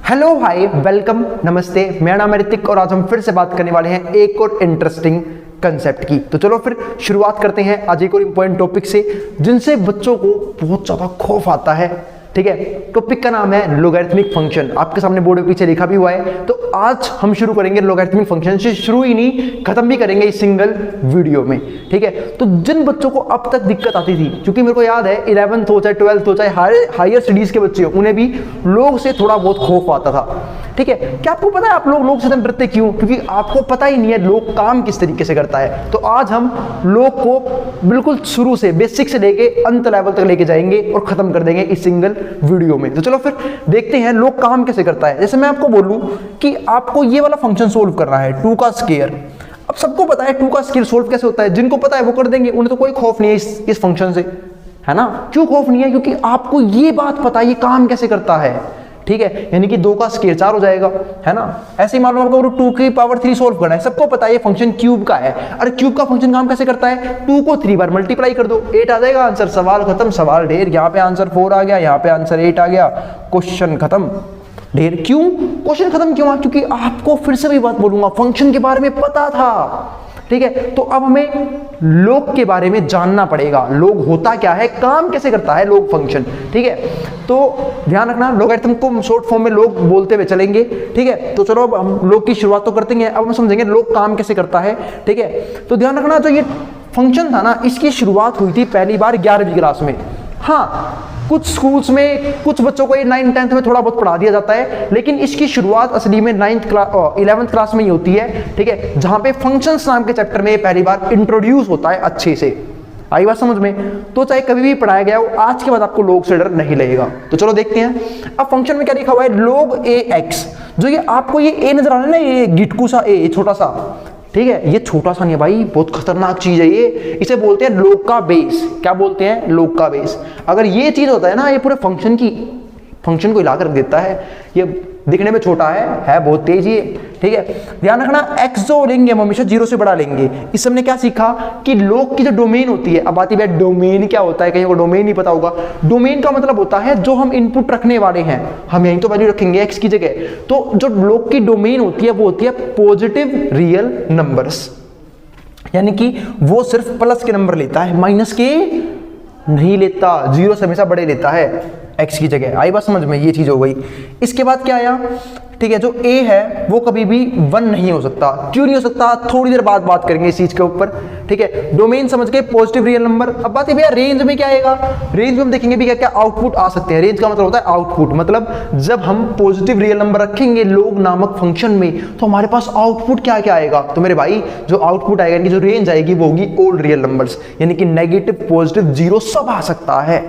Hello hi welcome नमस्ते, मेरा नाम है ऋतिक और आज हम फिर से बात करने वाले हैं एक और इंटरेस्टिंग कंसेप्ट की। तो चलो फिर शुरुआत करते हैं आज एक और इम्पोर्टेंट टॉपिक से जिनसे बच्चों को बहुत ज़्यादा खौफ आता है। ठीक है, टॉपिक का नाम है लोगैरिथमिक फंक्शन। आपके सामने बोर्ड के पीछे लिखा भी हुआ है। तो आज हम शुरू करेंगे लोगैरिथमिक फंक्शन से, शुरू ही नहीं खत्म भी करेंगे इस सिंगल वीडियो में। ठीक है, तो जिन बच्चों को अब तक दिक्कत आती थी, क्योंकि मेरे को याद है 11th हो चाहे 12th हो चाहे हायर स्टडीज के बच्चे हो, उन्हें भी लोग से थोड़ा बहुत खौफ आता था। ठीक है, क्या आपको पता है आप लोग से डरते क्यों? क्योंकि आपको पता ही नहीं है लोग काम किस तरीके से करता है। तो आज हम लोग को बिल्कुल शुरू से बेसिक से लेके अंत लेवल तक लेके जाएंगे और खत्म कर देंगे इस सिंगल वीडियो में। तो चलो फिर देखते हैं लोग काम कैसे करता है। जैसे मैं आपको बोलूं कि आपको ये वाला फंक्शन सोल्व करना है 2 का स्क्वायर। अब सबको पता है 2 का स्क्वायर सोल्व कैसे होता है, जिनको पता है वो कर देंगे, उन्हें तो कोई खौफ नहीं है इस फंक्शन से, है ना। क्यों खौफ नहीं है? क्योंकि आपको ये बात पता है ये काम कैसे करता है। ठीक है, यानी कि 2 का स्क्वायर 4 हो जाएगा, है ना। ऐसे ही मान लो आपको 2 की पावर 3 सोल्व करना है, सबको पता है ये फंक्शन क्यूब का है। अरे क्यूब का फंक्शन काम कैसे करता है? 2 को 3 बार मल्टीप्लाई कर दो, 8 आ जाएगा आंसर, सवाल खत्म, सवाल ढेर। यहाँ पे आंसर 4 आ गया, यहाँ पे आंसर 8 आ गया, क्वेश्चन खत्म, ढेर। क्यों क्वेश्चन खत्म क्यों? क्योंकि आपको फिर से भी बात बोलूंगा, फंक्शन के बारे में पता था। ठीक है, तो अब हमें लोग के बारे में जानना पड़ेगा। लोग होता क्या है, काम कैसे करता है लोग फंक्शन। ठीक है, तो ध्यान रखना, लोगैरिथम को शॉर्ट फॉर्म में लोग बोलते हुए चलेंगे। ठीक है, तो चलो अब हम लोग की शुरुआत तो करते हैं, अब हम समझेंगे लोग काम कैसे करता है। ठीक है, तो ध्यान रखना, जो ये फंक्शन था ना, इसकी शुरुआत हुई थी पहली बार 11वीं क्लास में। हाँ, कुछ स्कूल्स में कुछ बच्चों को ये 9th 10th में थोड़ा बहुत पढ़ा दिया जाता है, लेकिन इसकी शुरुआत असली में 11th क्लास में ही होती है। ठीक है, जहां पे फंक्शंस नाम के चैप्टर में ये पहली बार इंट्रोड्यूस होता है अच्छे से। आई बात समझ में? तो चाहे कभी भी पढ़ाया गया हो, आज के बाद आपको लोग से डर नहीं लगेगा। तो चलो देखते हैं अब फंक्शन में क्या लिखा हुआ है, लोग ए एक्स। जो ये आपको ये ए नजर आ रहा है ना, ये गिटकू सा ए, छोटा सा, ठीक है, ये छोटा सा नहीं है भाई, बहुत खतरनाक चीज है ये। इसे बोलते हैं लोग का बेस। क्या बोलते हैं? लोग का बेस। अगर ये चीज होता है ना, ये पूरे फंक्शन को हिला कर देता है। ये दिखने में छोटा है बहुत तेज ये। ठीक है, ध्यान रखना, एक्स जो लेंगे हम हमेशा 0 से बड़ा लेंगे। इस हमने क्या सीखा कि लोग की जो डोमेन होती है, अब आती है डोमेन क्या होता है, कहीं को डोमेन नहीं पता होगा। डोमेन का मतलब होता है जो हम इनपुट रखने वाले हैं, हम यहीं तो वैल्यू रखेंगे एक्स की जगह। तो जो लोग की डोमेन होती है वो होती है पॉजिटिव रियल नंबर्स, यानी कि वो सिर्फ प्लस के नंबर लेता है, माइनस के नहीं लेता। 0 से हमेशा बड़े लेता है x की जगह। आई बात समझ में? ये चीज हो गई। इसके बाद क्या आया? ठीक है, जो a है वो कभी भी 1 नहीं हो सकता। क्यों नहीं हो सकता? थोड़ी देर बाद बात करेंगे इस चीज के ऊपर। ठीक है, डोमेन समझ के, पॉजिटिव रियल नंबर। अब बात है भैया रेंज में क्या आएगा। रेंज में हम देखेंगे भी क्या क्या आउटपुट आ सकते हैं। रेंज का मतलब होता है आउटपुट, मतलब जब हम पॉजिटिव रियल नंबर रखेंगे लोग नामक फंक्शन में, तो हमारे पास आउटपुट क्या क्या आएगा। तो मेरे भाई जो आउटपुट आएगा, यानी जो रेंज आएगी वो होगी ऑल रियल नंबर्स, यानी कि नेगेटिव पॉजिटिव 0 सब आ सकता है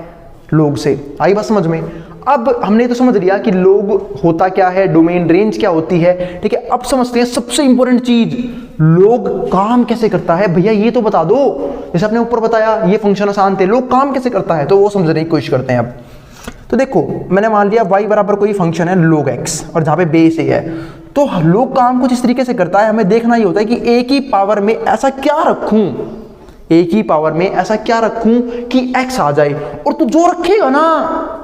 लोग से। आई बात समझ में? अब हमने तो समझ लिया कि लोग होता क्या है, डोमेन रेंज क्या होती है। ठीक है, अब समझते हैं सबसे इंपॉर्टेंट चीज, लोग काम कैसे करता है। भैया ये तो बता दो, जैसे आपने ऊपर बताया ये फंक्शन आसान थे, लोग काम कैसे करता है, तो वो समझने की कोशिश करते हैं। अब तो देखो, मैंने मान लिया y बराबर कोई फंक्शन है लोग x, और जहां पे बेस a है, तो लोग काम कुछ इस तरीके से करता है। हमें देखना ही होता है कि a की पावर में ऐसा क्या रखूं, a की पावर में ऐसा क्या रखूं कि x आ जाए, और तू जो रखेगा ना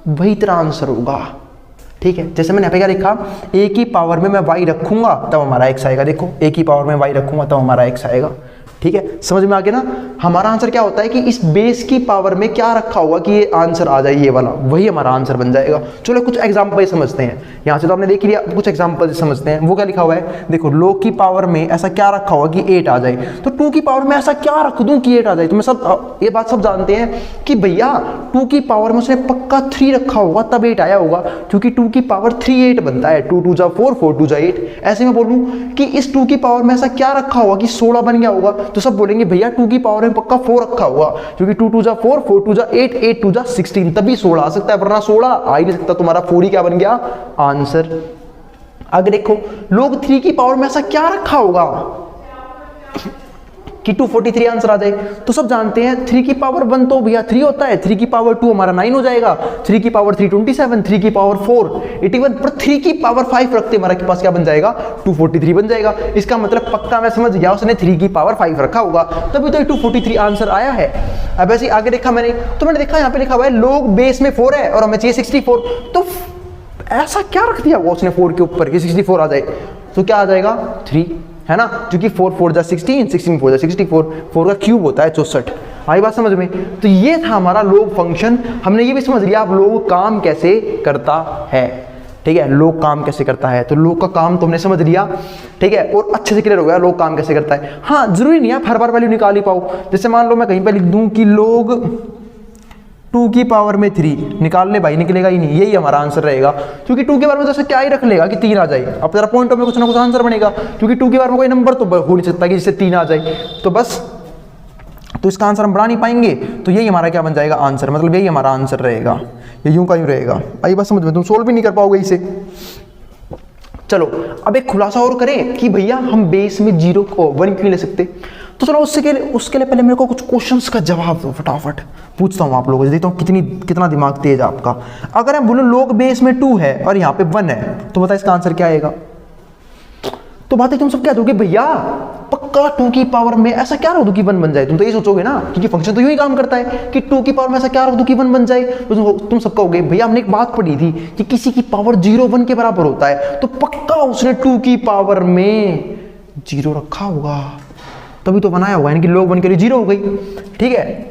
वही तेरा आंसर होगा। ठीक है, जैसे मैंने यहाँ पे क्या लिखा, a की पावर में मैं y रखूंगा तब हमारा x आएगा। देखो, a की पावर में y रखूंगा तब हमारा x आएगा। ठीक है, समझ में आ गया ना। हमारा आंसर क्या होता है कि इस बेस की पावर में क्या रखा होगा कि ये आंसर आ जाए, ये वाला, वही हमारा आंसर बन जाएगा। चलो कुछ एग्जांपल समझते हैं। यहाँ से तो आपने देख लिया, कुछ एग्जांपल समझते हैं। वो क्या लिखा हुआ है, देखो, लोग की पावर में ऐसा क्या रखा होगा कि 8 आ जाए, तो 2 की पावर में ऐसा क्या रख दूं कि 8 आ जाए। तो मैं सब ये बात सब जानते हैं कि भैया 2 की पावर में उसने पक्का 3 रखा होगा तब 8 आया होगा, क्योंकि 2 की पावर 3 8 बनता है। 2 2 जा 4 4 2 जा 8। ऐसे में बोलूं कि इस 2 की पावर में ऐसा क्या रखा होगा कि 16 बन गया होगा, तो सब बोलेंगे भैया 2 की पावर में पक्का 4 रखा होगा, क्योंकि 2 2 जा 4 4 2 जा 8 8 2 जा 16, तभी 16 आ सकता है, वरना 16 आ ही नहीं सकता। तुम्हारा 4 ही क्या बन गया, आंसर। आगे देखो, लोग 3 की पावर में ऐसा क्या रखा होगा कि 243 आंसर आ जाए। तो सब जानते हैं 3 की पावर 1 तो भैया 3 होता है, 3 की पावर 2 हमारा 9 हो जाएगा, 3 की पावर 3 27, 3 की पावर 4 81, पर 3 की पावर 5 रखते हमारे पास क्या बन जाएगा, 243 बन जाएगा। इसका मतलब पक्का मैं समझ गया उसने 3 की पावर 5 रखा होगा, तभी तो 243 आंसर आया है। अब ऐसे आगे देखा मैंने, तो मैंने देखा यहाँ पे लिखा हुआ है लोग बेस में 4 है और हमें चाहिए 64, तो ऐसा क्या रख दिया वो उसने 4 के ऊपर कि 64 आ जाए, तो क्या आ जाएगा 3, है ना, क्योंकि 4 4 जा 16, 16 4 जा 64, 4 का क्यूब होता है 64। आई बात समझ में? तो ये था हमारा लोग फंक्शन। हमने ये भी समझ लिया अब लोग काम कैसे करता है, ठीक है, लोग काम कैसे करता है, तो लोग का काम तुमने समझ लिया, ठीक है, और अच्छे से क्लियर हो गया लोग काम कैसे करता है। हाँ, जरूरी नहीं है हर बार वैल्यू निकाल ही पाओ। जैसे मान लो मैं कहीं पे लिख दूं कि लोग 2 की पावर में 3, निकाल ले भाई, निकलेगा ही नहीं, यही हमारा आंसर रहेगा, क्योंकि 2 के बारे में तो ऐसा क्या ही रख लेगा कि 3 आ जाए। अब तेरा पॉइंट में कुछ ना कुछ आंसर बनेगा, क्योंकि 2 के बारे में कोई नंबर तो हो नहीं सकता कि जिससे 3 आ जाए, तो बस, तो इसका आंसर हम बढ़ा नहीं पाएंगे, तो यही हमारा क्या बन जाएगा आंसर, मतलब यही हमारा आंसर रहेगा, ये यूं का यूं रहेगा। आई बात समझ में? तुम सोल्व भी नहीं कर पाओगे इसे। चलो अब एक खुलासा और करें कि भैया हम बेस में 0 को 1 क्यों ले सकते, तो चलो उसके लिए पहले मेरे को कुछ क्वेश्चंस का जवाब दो, फटाफट पूछता हूँ आप लोगों से, देखता हूँ कितना दिमाग तेज है आपका। अगर हम बोलो लोग बेस में 2 है और यहाँ पे 1 है, तो बता इसका आंसर क्या आएगा? तो बातें तुम सब क्या दोगे भैया, पक्का 2 की पावर में ऐसा क्या रख दूं कि 1 बन जाए, तुम तो ये सोचोगे ना, क्योंकि फंक्शन तो यूं ही काम करता है कि 2 की पावर में ऐसा क्या रख दूं कि 1 बन जाए। तो तुम सब कहोगे भैया हमने एक बात पढ़ी थी कि किसी की पावर 0 1 के बराबर होता है, तो पक्का उसने 2 की पावर में 0 रखा होगा, तभी तो बनाया होगा, यानी कि लोग 1 के लिए 0 हो गई, ठीक है।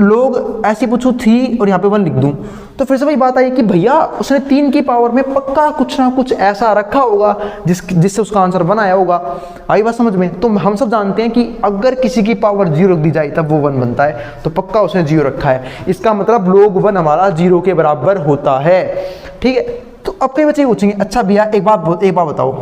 लोग ऐसे पूछो 3 और यहाँ पे 1 लिख दूं, तो फिर से वही बात आई कि भैया उसने 3 की पावर में पक्का कुछ ना कुछ ऐसा रखा होगा जिससे उसका आंसर बनाया होगा। आई बात समझ में? तो हम सब जानते हैं कि अगर किसी की पावर 0 रख दी जाए तब वो 1 बनता है, तो पक्का उसने 0 रखा है, इसका मतलब लोग 1 हमारा 0 के बराबर होता है, ठीक है। तो अब कई बच्चे पूछेंगे अच्छा भैया एक बात बताओ,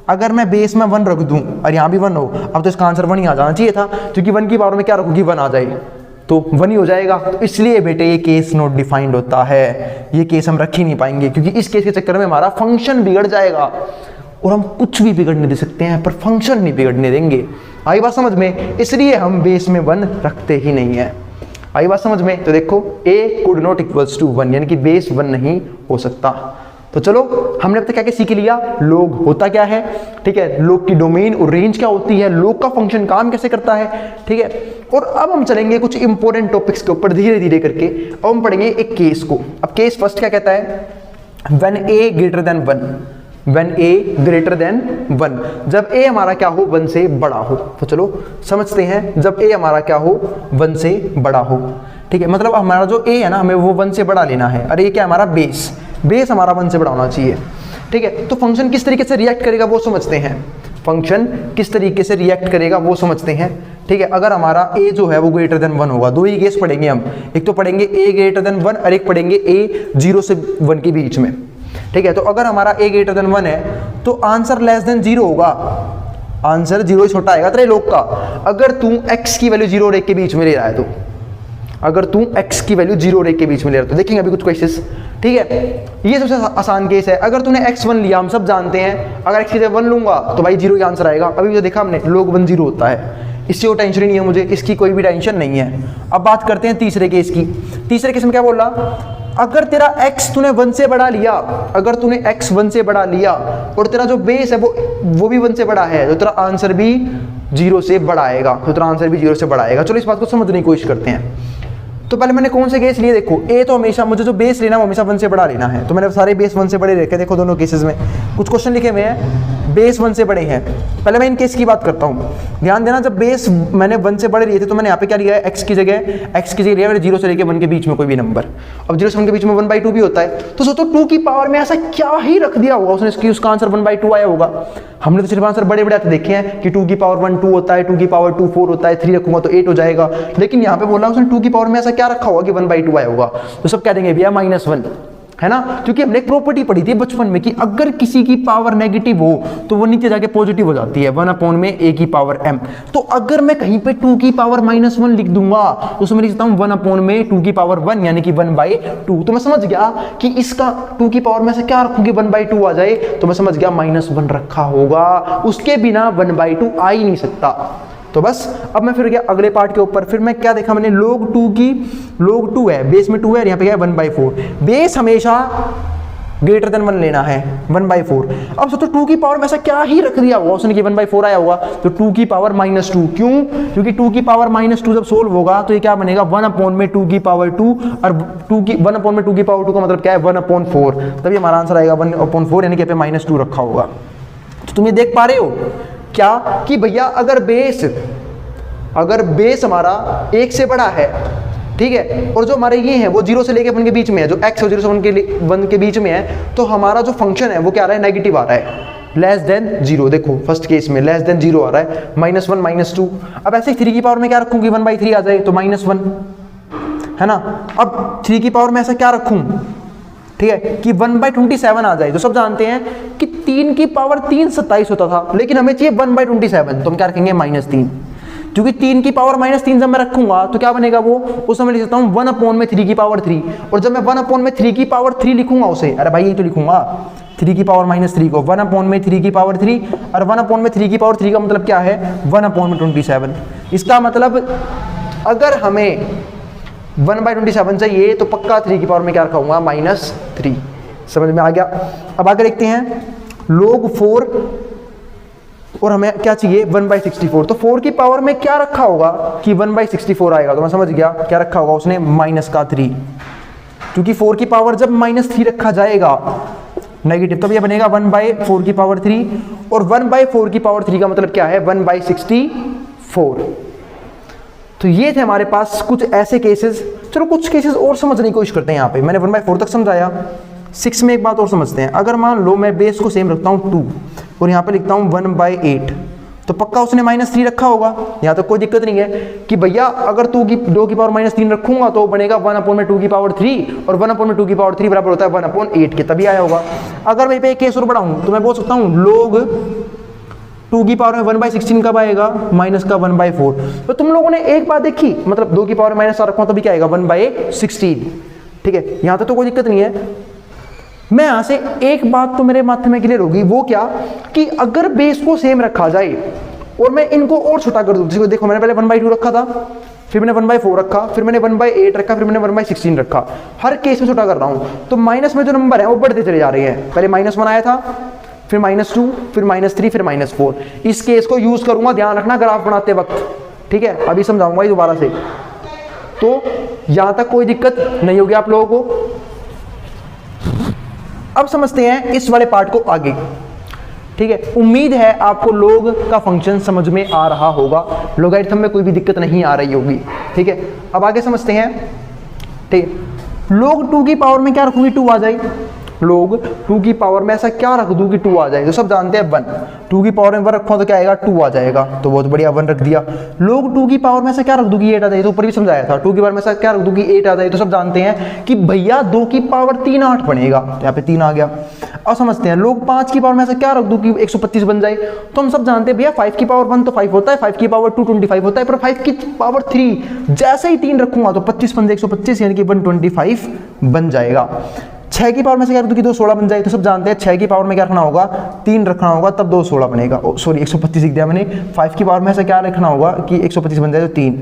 अगर मैं बेस में 1 रख दूं और यहाँ भी 1 हो, अब तो इसका आंसर 1 ही आ जाना चाहिए था, क्योंकि 1 की पावर में क्या रखूंगी 1 आ जाए तो 1 ही हो जाएगा। तो इसलिए बेटे ये केस नॉट डिफाइंड होता है, ये केस हम रख ही नहीं पाएंगे, क्योंकि इस केस के चक्कर में हमारा फंक्शन बिगड़ जाएगा, और हम कुछ भी बिगड़ने दे सकते हैं पर फंक्शन नहीं बिगड़ने देंगे। आई बात समझ में? इसलिए हम बेस में 1 रखते ही नहीं है। आई बात समझ में? तो देखो a could not equals to 1, यानी कि बेस 1 नहीं हो सकता। तो चलो हमने अब तक क्या क्या सीख लिया, लोग होता क्या है, ठीक है, लोग की डोमेन और रेंज क्या होती है, लोग का फंक्शन काम कैसे करता है, ठीक है। और अब हम चलेंगे कुछ इंपॉर्टेंट टॉपिक्स के ऊपर धीरे धीरे करके। अब हम पढ़ेंगे एक केस को। अब केस फर्स्ट क्या कहता है, when a greater than 1, when a greater than 1, जब a हमारा क्या हो 1 से बड़ा हो। तो चलो समझते हैं, जब a हमारा क्या हो 1 से बड़ा हो, ठीक है, मतलब हमारा जो a है ना हमें वो 1 से बड़ा लेना है, और ये क्या हमारा बेस हमारा 1 से बड़ा होना चाहिए, ठीक है। तो फंक्शन किस तरीके से रिएक्ट करेगा वो समझते हैं, फंक्शन किस तरीके से रिएक्ट करेगा वो समझते हैं, ठीक है। अगर हमारा a जो है वो ग्रेटर देन 1 होगा, दो ही केस पढ़ेंगे हम, एक तो पढ़ेंगे a ग्रेटर देन 1 और एक पढ़ेंगे a 0 से 1 के बीच में, ठीक है। तो अगर हमारा a ग्रेटर देन 1 है तो आंसर लेस देन 0 होगा, आंसर 0 ही छोटा आएगा तेरे लोग का। अगर तू x की वैल्यू 0 और 1 के बीच में ले रहा है तो, अगर तू x की वैल्यू 0 और 1 के बीच में ले रहा है तो देखेंगे अभी कुछ केसेस, ठीक है। ये सबसे आसान केस है। अगर तूने x1 लिया, हम सब जानते हैं अगर x की जगह 1 लूंगा तो भाई 0 ही आंसर आएगा। अभी जो देखा हमने लोग 1 0 होता है, इससे वो टेंशन नहीं है मुझे, इसकी कोई भी टेंशन नहीं है। अब बात करते हैं तीसरे केस की। तीसरे केस में क्या बोला, अगर तेरा x तूने 1 से बढ़ा लिया, अगर तूने x 1 से बढ़ा लिया और तेरा जो बेस है वो भी 1 से बड़ा है, तो तेरा आंसर भी 0 से बड़ा आएगा, तो तेरा आंसर भी 0 से बड़ा आएगा। चलो इस बात को समझने की कोशिश करते हैं। तो पहले मैंने कौन से केस लिए, देखो a तो हमेशा मुझे जो बेस लेना है वो हमेशा 1 से बड़ा लेना है, तो मैंने सारे बेस 1 से बड़े रखे। देखो दोनों केसेस में कुछ क्वेश्चन लिखे हुए हैं बेस 1 से बड़े हैं। पहले मैं इन केस की बात करता हूँ, ध्यान देना। जब बेस मैंने 1 से बड़े लिए थे तो मैंने यहाँ पे क्या लिया है, x की जगह लिया मैंने 0 से लेकर 1 के बीच में कोई भी नंबर। अब 0 से 1 के बीच में 1/2 भी होता है, तो सोचो 2 की पावर में ऐसा क्या ही रख दिया होगा उसने, उसका आंसर 1/2 आया होगा। हमने तो सिर्फ आंसर बड़े बड़े आते देखे हैं कि 2 की पावर 1 2 होता है, 2 की पावर 2 4 होता है, 3 रखूंगा तो 8 हो जाएगा। लेकिन यहाँ पे बोला उसने 2 की पावर में ऐसा क्या रखा होगा कि 1/2 आया होगा, तो सब कह देंगे भैया -1, है ना। क्योंकि हमने एक प्रॉपर्टी पढ़ी थी बचपन में कि अगर किसी की पावर नेगेटिव हो तो वो नीचे जाके पॉजिटिव हो जाती है, 1 में a की पावर m। तो अगर मैं कहीं पे 2 की पावर -1 लिख दूंगा तो उसमें लिख सकता हूँ 1 में 2 की पावर 1 यानी कि 1/2। तो मैं समझ गया कि इसका 2 की पावर में से क्या रखूंगी 1/2 आ जाए, तो मैं समझ गया -1 रखा होगा, उसके बिना 1/2 आ ही नहीं सकता। तो बस अब मैं फिर गया अगले पार्ट के ऊपर। फिर मैं क्या देखा मैंने, लोग 2 है, बेस में 2 है और यहाँ पे क्या है 1/4। बेस हमेशा ग्रेटर देन 1 लेना है 1/4। अब सोचो 2 की पावर में ऐसा क्या ही रख दिया होगा उसने कि 1/4 आया होगा, तो 2 की पावर -2। क्यों? क्योंकि 2 की पावर -2 जब सोल्व होगा तो ये क्या बनेगा 1/2 की पावर 2, और 1/2 की पावर 2 का मतलब क्या है 1/4, तभी हमारा आंसर आएगा 1/4, यानी कि पे -2 रखा होगा। तो तुम ये देख पा रहे हो क्या कि भैया अगर बेस हमारा 1 से बड़ा है, ठीक है, और जो हमारे ये है वो 0 से लेके 1 के बीच में है, जो x और 0 से 1 के बीच में है, तो हमारा जो फंक्शन है वो क्या आ रहा है, नेगेटिव आ रहा है, लेस देन 0। देखो फर्स्ट केस में लेस देन 0 आ रहा है, -1 -2। अब ऐसे 3 की पावर में क्या रखूंगी 1/3 आ जाए तो -1 है ना। अब 3 की पावर में ऐसा क्या रखूं, ठीक है, कि 1/27 आ जाए, तो सब जानते हैं कि 3 की पावर 3 27 होता था, लेकिन हमें चाहिए 1/27, तो हम क्या रखेंगे -3, क्योंकि 3 की पावर -3 जब मैं रखूंगा तो क्या बनेगा वो, उस समय लिख सकता हूँ 1/3 की पावर 3, और जब मैं 1/3 की पावर 3 लिखूंगा उसे, अरे भाई यही तो लिखूंगा 3 की पावर -3 को 1/3 की पावर 3, और 1/3 की पावर 3 का मतलब क्या है 1/27। इसका मतलब अगर हमें 1/27 चाहिए तो पक्का 3 की पावर में क्या रखाऊंगा -3। समझ में आ गया। अब आगे देखते हैं log 4, और हमें क्या चाहिए 1/64, तो 4 की पावर में क्या रखा होगा कि 1/64 आएगा, तो मैं समझ गया क्या रखा होगा उसने -3, क्योंकि 4 की पावर जब -3 रखा जाएगा नेगेटिव, तब ये बनेगा 1/4 की पावर 3, और 1/4 की पावर 3 का मतलब क्या है 1/64। तो ये थे हमारे पास कुछ ऐसे केसेस। चलो कुछ केसेस और समझने की कोशिश करते हैं। यहाँ पे मैंने 1/4 तक समझाया, 6 में एक बात और समझते हैं। अगर मान लो मैं बेस को सेम रखता हूँ 2, और यहाँ पे लिखता हूँ 1/8, तो पक्का उसने -3 रखा होगा, यहाँ तक कोई दिक्कत नहीं है कि भैया अगर 2 की पावर -3 रखूंगा तो बनेगा 1/2 की पावर 3, और 1/2 की पावर 3 बराबर होता है 1/8 के, तभी आया होगा। अगर मैं पे एक केस और बढ़ाऊँ तो मैं बोल सकता हूँ log 2 की पावर में 1/16 कब आएगा -1/4। तो तुम लोगों ने एक बात देखी, मतलब 2 की पावर -4 रखूँ तभी क्या आएगा 1/16, ठीक है, यहाँ तक तो कोई दिक्कत नहीं है। मैं यहां से एक बात तो मेरे माथे में क्लियर होगी, वो क्या कि अगर बेस को सेम रखा जाए और मैं इनको और छोटा कर दूं, देखो मैंने पहले 1/2 रखा था, फिर मैंने 1/4 रखा, फिर मैंने 1/8 रखा, फिर मैंने 1/16 रखा, हर केस में छोटा कर रहा हूं, तो माइनस में जो नंबर है वो बढ़ते चले जा रहे हैं। पहले -1 आया था, फिर -2, फिर -3, फिर -4। इस केस को यूज करूंगा, ध्यान रखना ग्राफ बनाते वक्त, ठीक है, अभी समझाऊंगा दोबारा से। तो यहां तक कोई दिक्कत नहीं होगी आप लोगों को। अब समझते हैं इस वाले पार्ट को आगे, ठीक है। उम्मीद है आपको log का फंक्शन समझ में आ रहा होगा, लोगरिथम में कोई भी दिक्कत नहीं आ रही होगी, ठीक है। अब आगे समझते हैं, ठीक है। log 2 की पावर में क्या रखूंगी 2 आ जाए, log 2 की पावर में ऐसा क्या रख दूं कि 2 आ जाए, तो सब जानते हैं 1, 2 की पावर में 1 रखूं तो क्या आएगा 2 आ जाएगा, तो बहुत बढ़िया 1 रख दिया। log 2 की पावर में ऐसा क्या रख दूं कि 8 आ जाए, तो ऊपर भी समझाया था, 2 की पावर में ऐसा क्या रख दूं कि 8 आ जाए, तो सब जानते हैं कि भैया 2 की पावर 3 8 बनेगा, तो यहाँ पे 3 आ गया। अब समझते हैं log 5 की पावर में ऐसा क्या रख दूं कि 125 बन जाए, तो हम सब जानते हैं भैया 5 की पावर 1 तो 5 होता है, 5 की पावर 2 25 होता है, पर 5 की पावर 3 जैसे ही 3 रखूंगा तो 25 बन जाए 125, यानी कि 125 बन जाएगा। 6 की पावर में से क्या रख दूं कि 2 16 बन जाए, तो सब जानते हैं 6 की पावर में क्या रखना होगा 3 रखना होगा, तब 2 16 बनेगा, सॉरी 125 लिख दिया मैंने। 5 की पावर में ऐसा क्या रखना होगा कि 125 बन जाए तो 3,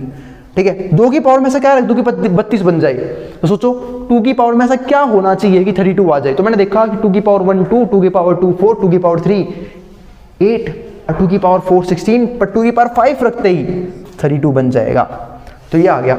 ठीक है। 2 की पावर में से क्या रख दूं कि 32 बन जाए, तो सोचो 2 की पावर में ऐसा क्या होना चाहिए कि 32 आ जाए, तो मैंने देखा कि 2 की पावर 1 2, 2 की पावर 2 4, 2 की पावर 3 8, और 2 की पावर 4 16, पर 2 की पावर 5 रखते ही 32 बन जाएगा, तो ये आ गया।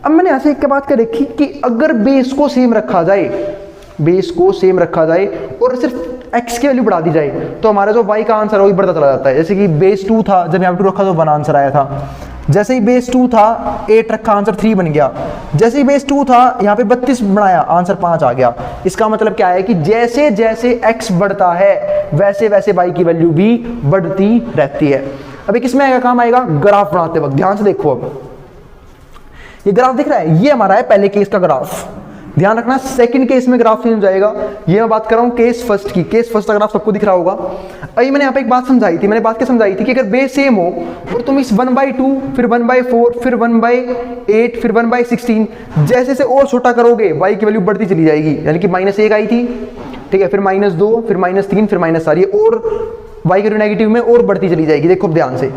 अब मैंने यहाँ से एक बात क्या देखी कि अगर बेस को सेम रखा जाए, बेस को सेम रखा जाए और सिर्फ x की वैल्यू बढ़ा दी जाए, तो हमारा जो y का आंसर है वो बढ़ता चला जाता है। जैसे कि बेस 2 था, जब यहाँ पे 2 रखा तो 1 आंसर आया था, जैसे ही बेस 2 था 8 रखा आंसर 3 बन गया, जैसे ही बेस 2 था यहाँ पे 32 बनाया आंसर 5 आ गया। इसका मतलब क्या है कि जैसे जैसे x बढ़ता है वैसे वैसे y की वैल्यू भी बढ़ती रहती है। अभी किसमें आएगा काम आएगा, ग्राफ बनाते वक्त। ध्यान से देखो, अब ये ग्राफ दिख रहा है, ये हमारा है पहले केस का ग्राफ, ध्यान रखना सेकंड केस में ग्राफ चेंज हो जाएगा। ये मैं बात कर रहा हूँ केस फर्स्ट की, केस फर्स्ट का ग्राफ सबको दिख रहा होगा। अभी मैंने यहाँ पे एक बात समझाई थी, मैंने बात क्या समझाई थी कि अगर बेस सेम हो और तुम इस 1/2 फिर 1/4 फिर 1/8 फिर 1/16 जैसे से और छोटा करोगे y की वैल्यू बढ़ती चली जाएगी, यानी कि -1 आई थी, ठीक है, फिर -2 फिर -3 फिर -4, ये और y की वैल्यू नेगेटिव में और बढ़ती चली जाएगी। देखो ध्यान से,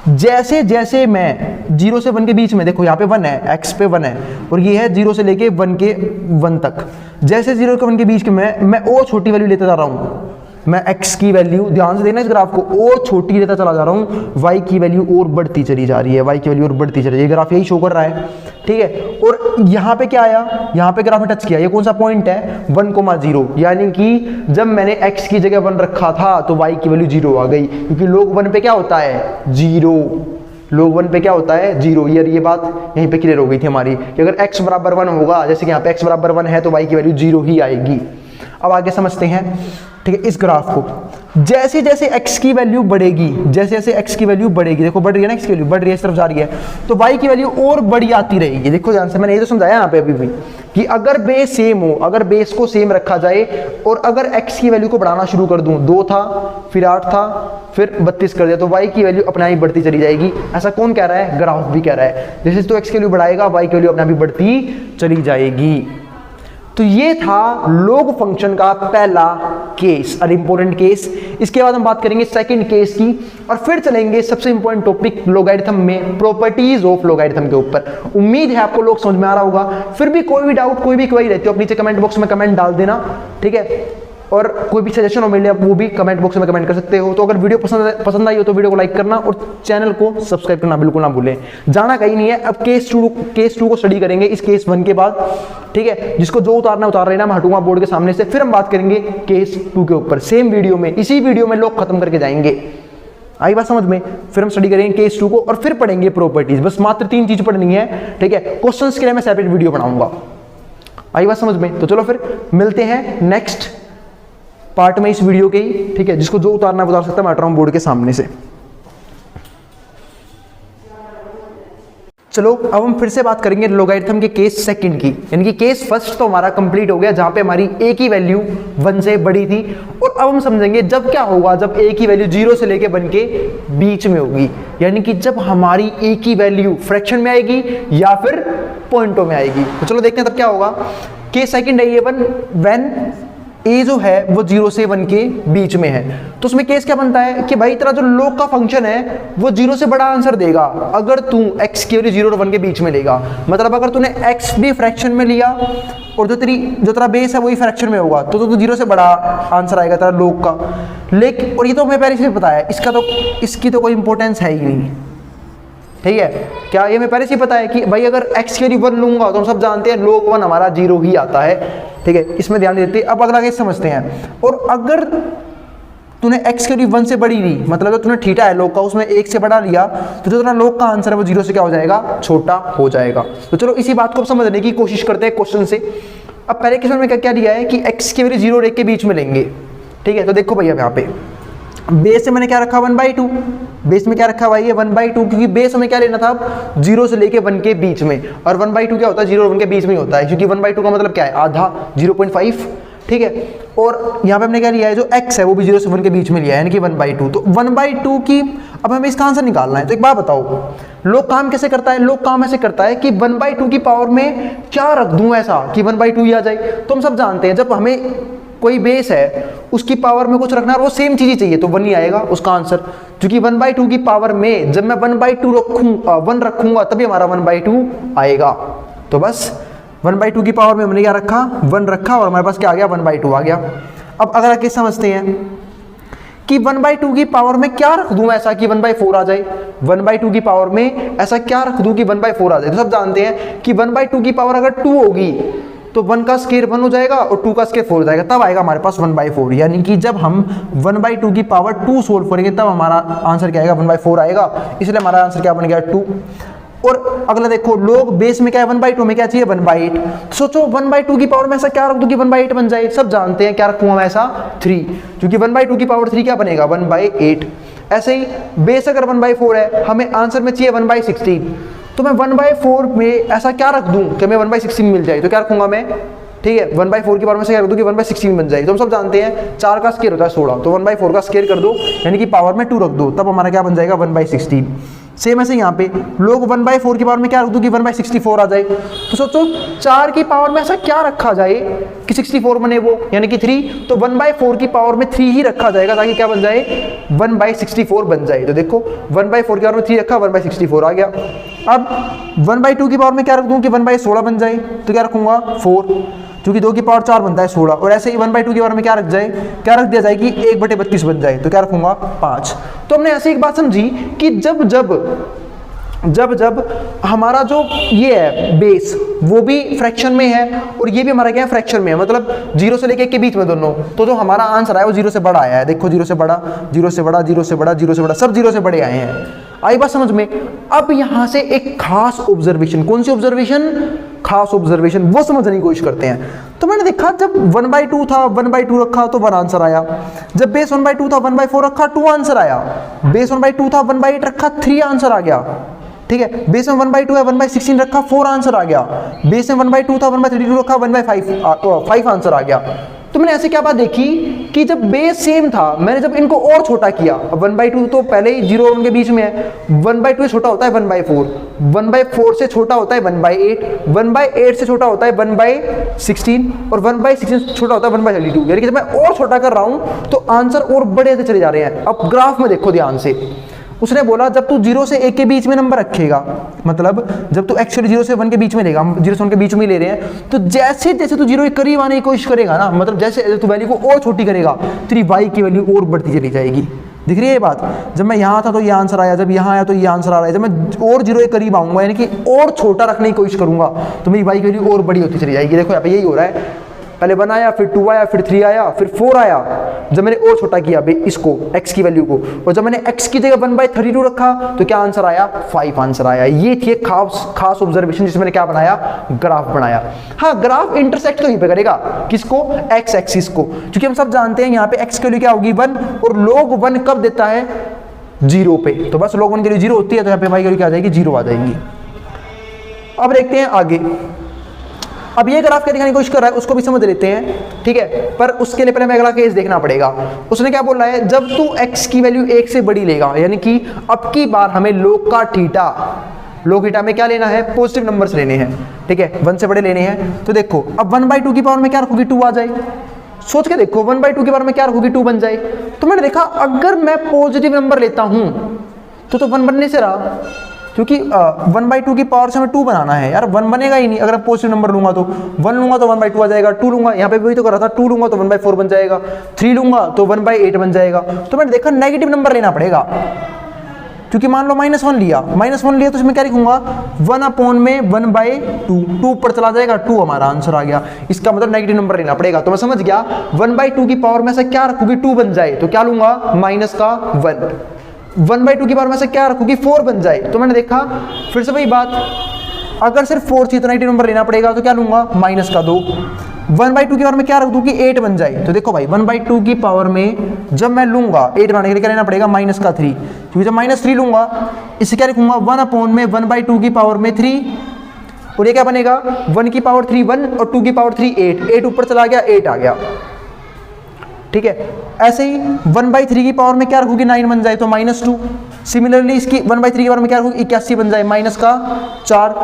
जैसे जैसे मैं 0 से 1 के बीच में, देखो यहाँ पे 1 है, x पे 1 है, और ये है 0 से लेके 1 तक, जैसे 0 के 1 के बीच के मैं और छोटी वैल्यू लेता जा रहा हूँ, मैं x की वैल्यू, ध्यान से देखना इस ग्राफ को, और छोटी लेता चला जा रहा हूँ, y की वैल्यू और बढ़ती चली जा रही है, y की वैल्यू और बढ़ती चली, ये ग्राफ यही शो कर रहा है, ठीक है। और यहाँ पे क्या आया, यहाँ पे ग्राफ में टच किया, ये कौन सा पॉइंट है, 1,0, यानी कि जब मैंने x की जगह 1 रखा था तो y की वैल्यू 0 आ गई, क्योंकि log 1 पे क्या होता है, 0, log 1 पे क्या होता है, 0। ये बात यहीं पे क्लियर हो गई थी हमारी कि अगर x बराबर 1 होगा, जैसे कि यहाँ पे x बराबर 1 है तो y की वैल्यू 0 ही आएगी। अब आगे समझते हैं, ठीक है, इस ग्राफ को, जैसे जैसे x की वैल्यू बढ़ेगी, जैसे जैसे x की वैल्यू बढ़ेगी, देखो बढ़ रही है ना, x की वैल्यू बढ़ रही है, इस तरफ जा रही है, तो y की वैल्यू और बड़ी आती रहेगी। देखो ध्यान से, मैंने ये तो समझाया यहाँ पे अभी भी कि अगर बेस सेम हो, अगर बेस को सेम रखा जाए और अगर x की वैल्यू को बढ़ाना शुरू कर दूं, 2 था, फिर 8 था, फिर 32 कर दिया, तो y की वैल्यू अपने आप ही बढ़ती चली जाएगी। ऐसा कौन कह रहा है, ग्राफ भी कह रहा है। जैसे तो x की वैल्यू बढ़ाएगा, y की वैल्यू अपने आप ही बढ़ती चली जाएगी। तो ये था log फंक्शन का पहला केस और इंपॉर्टेंट केस। इसके बाद हम बात करेंगे सेकंड केस की, और फिर चलेंगे सबसे इंपॉर्टेंट टॉपिक लॉगरिथम में, प्रॉपर्टीज ऑफ लॉगरिथम के ऊपर। उम्मीद है आपको लोग समझ में आ रहा होगा। फिर भी कोई भी डाउट, कोई भी क्वेरी रहती हो, आप नीचे कमेंट बॉक्स में कमेंट डाल देना, ठीक है। और कोई भी सजेशन हो मेरे लिए, आप वो भी कमेंट बॉक्स में कमेंट कर सकते हो। तो अगर वीडियो पसंद आई हो तो वीडियो को लाइक करना और चैनल को सब्सक्राइब करना बिल्कुल ना भूलें। जाना कहीं नहीं है, अब केस टू को स्टडी करेंगे इस केस 1 के बाद, ठीक है। जिसको जो उतारना उतार लेना, मैं हटूंगा बोर्ड के सामने से, फिर हम बात करेंगे केस 2 के ऊपर, सेम वीडियो में, इसी वीडियो में लोग खत्म करके जाएंगे। आई बात समझ में? फिर हम स्टडी करेंगे केस 2 को और फिर पढ़ेंगे प्रॉपर्टीज। बस मात्र 3 चीज पढ़नी है, ठीक है। क्वेश्चंस के लिए मैं सेपरेट वीडियो बनाऊंगा। आई बात समझ में? तो चलो फिर मिलते हैं नेक्स्ट पार्ट में इस वीडियो के ही, ठीक है। जिसको जो उतारना है उतार सकता है, मैं हट रहा हूं बोर्ड के सामने से। चलो अब हम फिर से बात करेंगे लॉगरिथम के केस सेकंड की, यानी कि केस फर्स्ट तो हमारा कंप्लीट हो गया, जहां पे हमारी a की वैल्यू 1 से बड़ी थी। और अब हम समझेंगे जब क्या होगा, जब a की वैल्यू 0 से लेके 1 के बीच में होगी, यानी कि जब हमारी a की वैल्यू फ्रैक्शन में आएगी या फिर पॉइंटों में आएगी। तो चलो देखते हैं तब क्या होगा। केस सेकंड है ये व्हेन a जो है वो 0 से 1 के बीच में है। तो उसमें केस क्या बनता है कि भाई तेरा जो log का फंक्शन है वो 0 से बड़ा आंसर देगा अगर तू x की वैल्यू 0 और 1 के बीच में लेगा। मतलब अगर तूने x भी फ्रैक्शन में लिया और जो तेरा बेस है वही फ्रैक्शन में होगा तो 0 से बड़ा आंसर आएगा तेरा log का। लेकिन और ये तो हमें पहले से पता है, इसकी तो कोई इंपॉर्टेंस है ही नहीं, ठीक है। क्या ये मैं पहले से पता है कि भाई अगर x की वैल्यू 1 लूंगा तो हम सब जानते हैं log 1 हमारा 0 ही आता है, ठीक है। इसमें ध्यान देते हैं। अब अगला केस समझते हैं। और अगर तूने x की वैल्यू 1 से बड़ी ली, मतलब जो तूने थीटा है log का उसमें 1 से बड़ा लिया, तो जो तेरा log का आंसर है वो 0 से क्या हो जाएगा, छोटा हो जाएगा। तो चलो इसी बात को समझने की कोशिश करते हैं क्वेश्चन से। अब पहले क्वेश्चन में क्या दिया है कि x की वैल्यू 0 और 1 के बीच में लेंगे, ठीक है। तो देखो भैया यहाँ पे बेस से मैंने क्या रखा 1/2, बेस में क्या रखा भाई ये 1/2, क्योंकि बेस हमें क्या लेना था 0 से लेके 1 के बीच में, और 1/2 क्या होता है 0 और 1 के बीच में ही होता है, क्योंकि 1/2 का मतलब क्या है आधा 0.5, ठीक है। और यहाँ पे हमने क्या लिया है जो x है वो भी 0 से 1 के बीच में लिया है, यानी कि 1/2। तो 1/2 की अब हमें इसका आंसर निकालना है। तो एक बात बताओ, लोग काम कैसे करता है, लोग काम ऐसे करता है कि 1/2 की पावर में क्या रख दूं ऐसा कि 1/2 ही आ जाए। तो हम सब जानते हैं जब हमें कोई बेस है उसकी पावर में कुछ रखना है और वो सेम चीज ही चाहिए तो 1 ही आएगा उसका आंसर, क्योंकि 1/2 की पावर में जब मैं 1 रखूंगा तभी हमारा 1/2 आएगा। तो बस 1/2 की पावर में हमने क्या रखा 1 रखा और हमारे पास क्या आ गया 1/2 आ गया। अब अगला केस समझते हैं कि 1/2 की पावर में क्या रख दूं ऐसा कि 1/4 आ जाए। 1/2 की पावर में ऐसा क्या रख दूं कि 1/4 आ जाए। तो सब जानते हैं कि 1/2 की पावर अगर 2 होगी तो 1 का स्क्वायर 1 हो जाएगा और 2 का स्क्वायर 4 हो जाएगा, तब आएगा हमारे पास 1/4। यानी कि जब हम 1/2 की पावर 2 सोल्व करेंगे तब हमारा आंसर क्या आएगा 1/4 आएगा, इसलिए हमारा आंसर क्या बन गया 2। और अगला देखो log बेस में क्या है 1/2 में क्या चाहिए 1/8। सोचो 1/2 की पावर में ऐसा क्या रख दूं कि 1/8 बन जाए। सब जानते हैं क्या रखूंगा मैं ऐसा 3, क्योंकि 1/2 की पावर 3 क्या बनेगा 1/8। ऐसे ही बेस अगर 1/4 है, हमें आंसर में चाहिए 1/16, तो मैं 1/4 में ऐसा क्या रख दूं कि हमें 1/16 मिल जाए। तो क्या रखूंगा मैं, ठीक है 1/4 की पावर में से क्या रख दूं कि 1/16 बन जाए। तो हम सब जानते हैं 4 का स्क्वायर होता है 16, तो 1/4 का स्क्वायर कर दो यानी कि पावर में 2 रख दो, तब हमारा क्या बन जाएगा 1/16। सेम ऐसे यहाँ पे लोग 1/4 की पावर में क्या रख दूँ कि 1/64 आ जाए। तो सोचो 4 की पावर में ऐसा क्या रखा जाए कि 64 बने वो, यानी कि 3, तो 1/4 की पावर में 3 ही रखा जाएगा ताकि क्या बन जाए 1/64 बन जाए। तो देखो 1/4 की पावर में 3 रखा, 1/64 आ गया। अब 1/2 की पावर में क्या रख दूँ कि 1/16 बन जाए, तो क्या रखूँगा 4, क्योंकि 2 की पावर 4 बनता है 16, और ऐसे ही 1/2 की पावर में क्या रख दिया जाए कि 1/32 बन जाए, तो क्या रखूंगा 5। तो हमने ऐसी एक बात समझी कि जब हमारा जो ये है बेस वो भी फ्रैक्शन में है और ये भी हमारा क्या है फ्रैक्शन में है, मतलब 0 से लेके 1 के बीच में दोनों, तो जो हमारा आंसर आया वो 0 से बड़ा आया है। देखो 0 से बड़ा, 0 से बड़ा, 0 से बड़ा, 0 से बड़ा, सब 0 से बड़े आए हैं। आई बात समझ में। अब यहां से एक खास ऑब्जर्वेशन, कौन सी ऑब्जर्वेशन, खास ऑब्जर्वेशन, वो समझने की कोशिश करते हैं। तो मैंने देखा जब 1/2 था 1/2 रखा तो 1 आंसर आया, जब बेस 1/2 था 1/4 रखा 2 आंसर आया, बेस 1/2 था 1/8 रखा 3 आंसर आ गया, ठीक है। बेस में 1/2 है 1/16 रखा 4 आंसर आ गया, बेस में 1/2 था 1/32 रखा 1/5 आंसर आ गया। तो मैंने ऐसे क्या बात देखी कि जब बेस सेम था, मैंने जब इनको और छोटा किया, 1/2 तो पहले ही 0 उनके बीच में है, 1/2 छोटा होता है 1/4, 1/4 से छोटा होता है 1/8, 1/8 से छोटा होता है 1/16 और 1/16 से छोटा होता है 1/32, यानी कि जब मैं और छोटा कर रहा हूं तो आंसर और बड़े होते चले जा रहे हैं। अब ग्राफ में देखो ध्यान से, उसने बोला जब तू 0 से 1 के बीच में नंबर रखेगा, मतलब जब तू एक्चुअली 0 से 1 के बीच में लेगा, हम 0 से 1 के बीच में ले रहे हैं, तो जैसे जैसे तू 0 के करीब आने की कोशिश करेगा ना, मतलब जैसे तू वैल्यू को और छोटी करेगा, तेरी y की वैल्यू और बढ़ती चली जाएगी। दिख रही है ये बात। जब मैं यहाँ था तो ये आंसर आया, जब यहाँ आया तो ये आंसर आ रहा है, जब मैं और 0 के करीब आऊंगा यानी कि और छोटा रखने की कोशिश करूंगा तो मेरी y की वैल्यू और बड़ी होती चली जाएगी। देखो यहाँ पे यही हो रहा है, पहले 1 आया, फिर 2 आया, फिर 3 आया, फिर 4 आया, जब मैंने और छोटा किया इसको x की वैल्यू को, और जब मैंने x की जगह 1/32 रखा तो क्या आंसर आया 5 आंसर आया। ये थी एक खास ऑब्जर्वेशन जिसमें मैंने क्या बनाया, ग्राफ बनाया। हाँ, ग्राफ इंटरसेक्ट तो यहीं पे करेगा, किसको, x एक्सिस को, क्योंकि हम सब जानते हैं यहाँ पे x के लिए क्या होगी 1, और log 1 कब देता है 0 पे, तो बस log 1 के लिए 0 होती है, तो यहाँ पे y की वैल्यू क्या आ जाएगी 0 आ जाएगी। अब देखते हैं आगे। अब ये ग्राफ क्या दिखाने की कोशिश कर रहा है उसको भी समझ लेते हैं, ठीक है, पर उसके लिए पहले हमें अगला केस देखना पड़ेगा। उसने क्या बोला है, जब तू x की वैल्यू 1 से बड़ी लेगा, यानी कि अब की बार हमें log का थीटा में क्या लेना है, पॉजिटिव नंबर्स लेने हैं, ठीक है, 1 से बड़े लेने हैं। तो देखो अब 1/2 की पावर में क्या रखोगी 2 आ जाए, सोच के देखो 1/2 की पावर में क्या रखोगी 2 बन जाए। तो मैंने देखा अगर मैं पॉजिटिव नंबर लेता हूं तो 1 बनने से रहा, क्योंकि 1/2 की पावर से हमें 2 बनाना है यार, 1 बनेगा ही नहीं। अगर पॉजिटिव नंबर लूंगा तो 1 लूंगा तो 1/2 आ जाएगा, 2 लूंगा, यहाँ पे भी वही तो कर रहा था, 2 लूंगा तो 1/4 बन जाएगा, 3 लूंगा तो 1/8 बन जाएगा। तो मैंने देखा नेगेटिव नंबर लेना पड़ेगा, क्योंकि मान लो -1 लिया तो इसमें क्या लिखूंगा 1/1/2, 2 ऊपर चला जाएगा, 2 हमारा आंसर आ गया। इसका मतलब नेगेटिव नंबर लेना पड़ेगा। तो मैं समझ गया 1/2 की पावर में से क्या रखूंगी 2 बन जाए, तो क्या लूंगा -1, 1/2 की पावर में से क्या रखूंगी 4 बन जाए, तो मैंने देखा फिर से वही बात, अगर सिर्फ 4 थी तो नेगेटिव नंबर लेना पड़ेगा, तो क्या लूंगा -2, 1/2 की पावर में क्या रख दूं कि 8 बन जाए। तो देखो भाई 1/2 की पावर में जब मैं लूंगा 8 बनाने के लिए क्या लेना पड़ेगा -3, क्योंकि जब -3 लूंगा इसे क्या लिखूंगा 1/1/2 की पावर में 3, और ये क्या बनेगा 1 की पावर 3 1 और 2 की पावर 3 8 ऊपर चला गया 8 आ गया, ठीक है। ऐसे ही 1/3 की पावर में क्या रखूंगी 9 बन जाए तो -2, सिमिलरली इसकी 1/3 की पावर में क्या रखूंगी 81 बन जाए -4,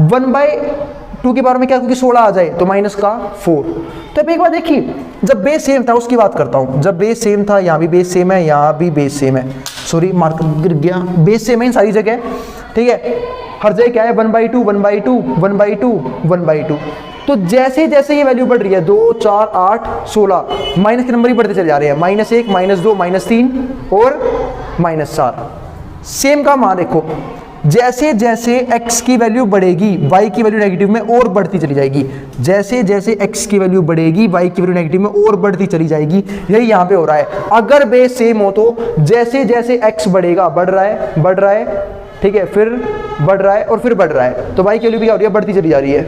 1/2 की पावर में क्या रखूंगी 16 आ जाए तो -4। तो अब एक बात देखिए, जब बेस सेम था उसकी बात करता हूं, जब बेस सेम था, यहाँ भी बेस सेम है, यहाँ भी बेस सेम है, सॉरी मार्कर गिर गया, बेस सेम है इन सारी जगह, ठीक है, हर जगह क्या है 1/2 1/2 1/2 1/2। तो जैसे जैसे ये वैल्यू बढ़ रही है 2 4 8 16 माइनस के नंबर ही बढ़ते चले जा रहे हैं, -1 -2 -3 और -4। सेम का मान देखो, जैसे जैसे x की वैल्यू बढ़ेगी y की वैल्यू नेगेटिव में और बढ़ती चली जाएगी, जैसे जैसे x की वैल्यू बढ़ेगी y की वैल्यू नेगेटिव में और बढ़ती चली जाएगी। यही यहाँ पे हो रहा है, अगर बेस सेम हो तो जैसे जैसे x बढ़ेगा बढ़ रहा है, ठीक है, फिर बढ़ रहा है और फिर बढ़ रहा है, तो y की वैल्यू भी क्या हो रही है बढ़ती चली जा रही है।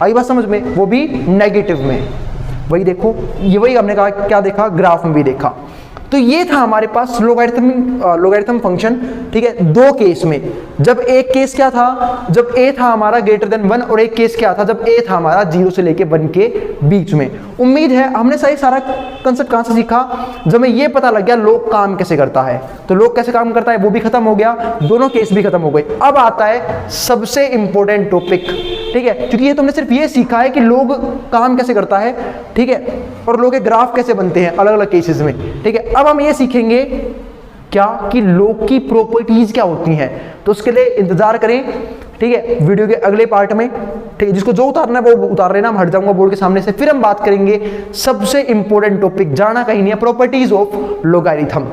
आई बात समझ में, वो भी नेगेटिव में। वही देखो, ये वही हमने कहा क्या देखा, ग्राफ में भी देखा। तो तो ये था हमारे पास लोगारिथम फंक्शन, ठीक है, दो केस में। जब एक केस क्या था, जब a था हमारा ग्रेटर देन 1, और एक केस क्या था जब a था हमारा 0 से लेके 1 के बीच में। उम्मीद है हमने सही सारा कंसेप्ट कहां से सीखा, जब हमें ये पता लग गया लोग काम कैसे करता है, तो लोग कैसे काम करता है वो भी खत्म हो गया, दोनों केस भी खत्म हो गए। अब आता है सबसे इंपॉर्टेंट टॉपिक, ठीक है, क्योंकि ये तुमने सिर्फ ये सीखा है कि लोग काम कैसे करता है, ठीक है, और लोग के ग्राफ कैसे बनते हैं अलग अलग केसेस में, ठीक है। अब हम ये सीखेंगे क्या कि लोग की प्रॉपर्टीज क्या होती हैं, तो उसके लिए इंतजार करें, ठीक है, वीडियो के अगले पार्ट में, ठीक है। जिसको जो उतारना है वो उतार लेना, हम हट जाऊंगा बोर्ड के सामने से। फिर हम बात करेंगे सबसे इंपॉर्टेंट टॉपिक, जाना कहीं नहीं है, प्रॉपर्टीज ऑफ लोगारिथम,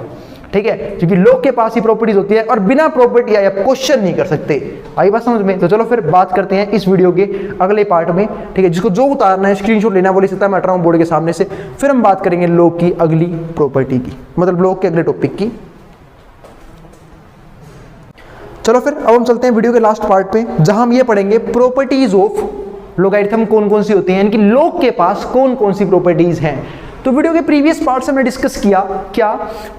ठीक है, क्योंकि लोग के पास ही प्रॉपर्टीज होती है और बिना प्रॉपर्टी आए आप क्वेश्चन नहीं कर सकते। आई बात समझ में? तो चलो फिर बात करते हैं इस वीडियो के अगले पार्ट में, ठीक है। जिसको जो उतारना है स्क्रीनशॉट लेना वो ले सकता है, मैं हट रहा हूं बोर्ड के सामने से। फिर हम बात करेंगे लोग की अगली प्रॉपर्टी की, मतलब लोग के अगले टॉपिक की। चलो फिर अब हम चलते हैं वीडियो के लास्ट पार्ट पे, जहां हम ये पढ़ेंगे प्रॉपर्टीज ऑफ लोगारिथम कौन कौन सी होती हैं, यानी कि लोग के पास कौन कौन सी प्रॉपर्टीज हैं। तो वीडियो के प्रीवियस पार्ट से हमने डिस्कस किया क्या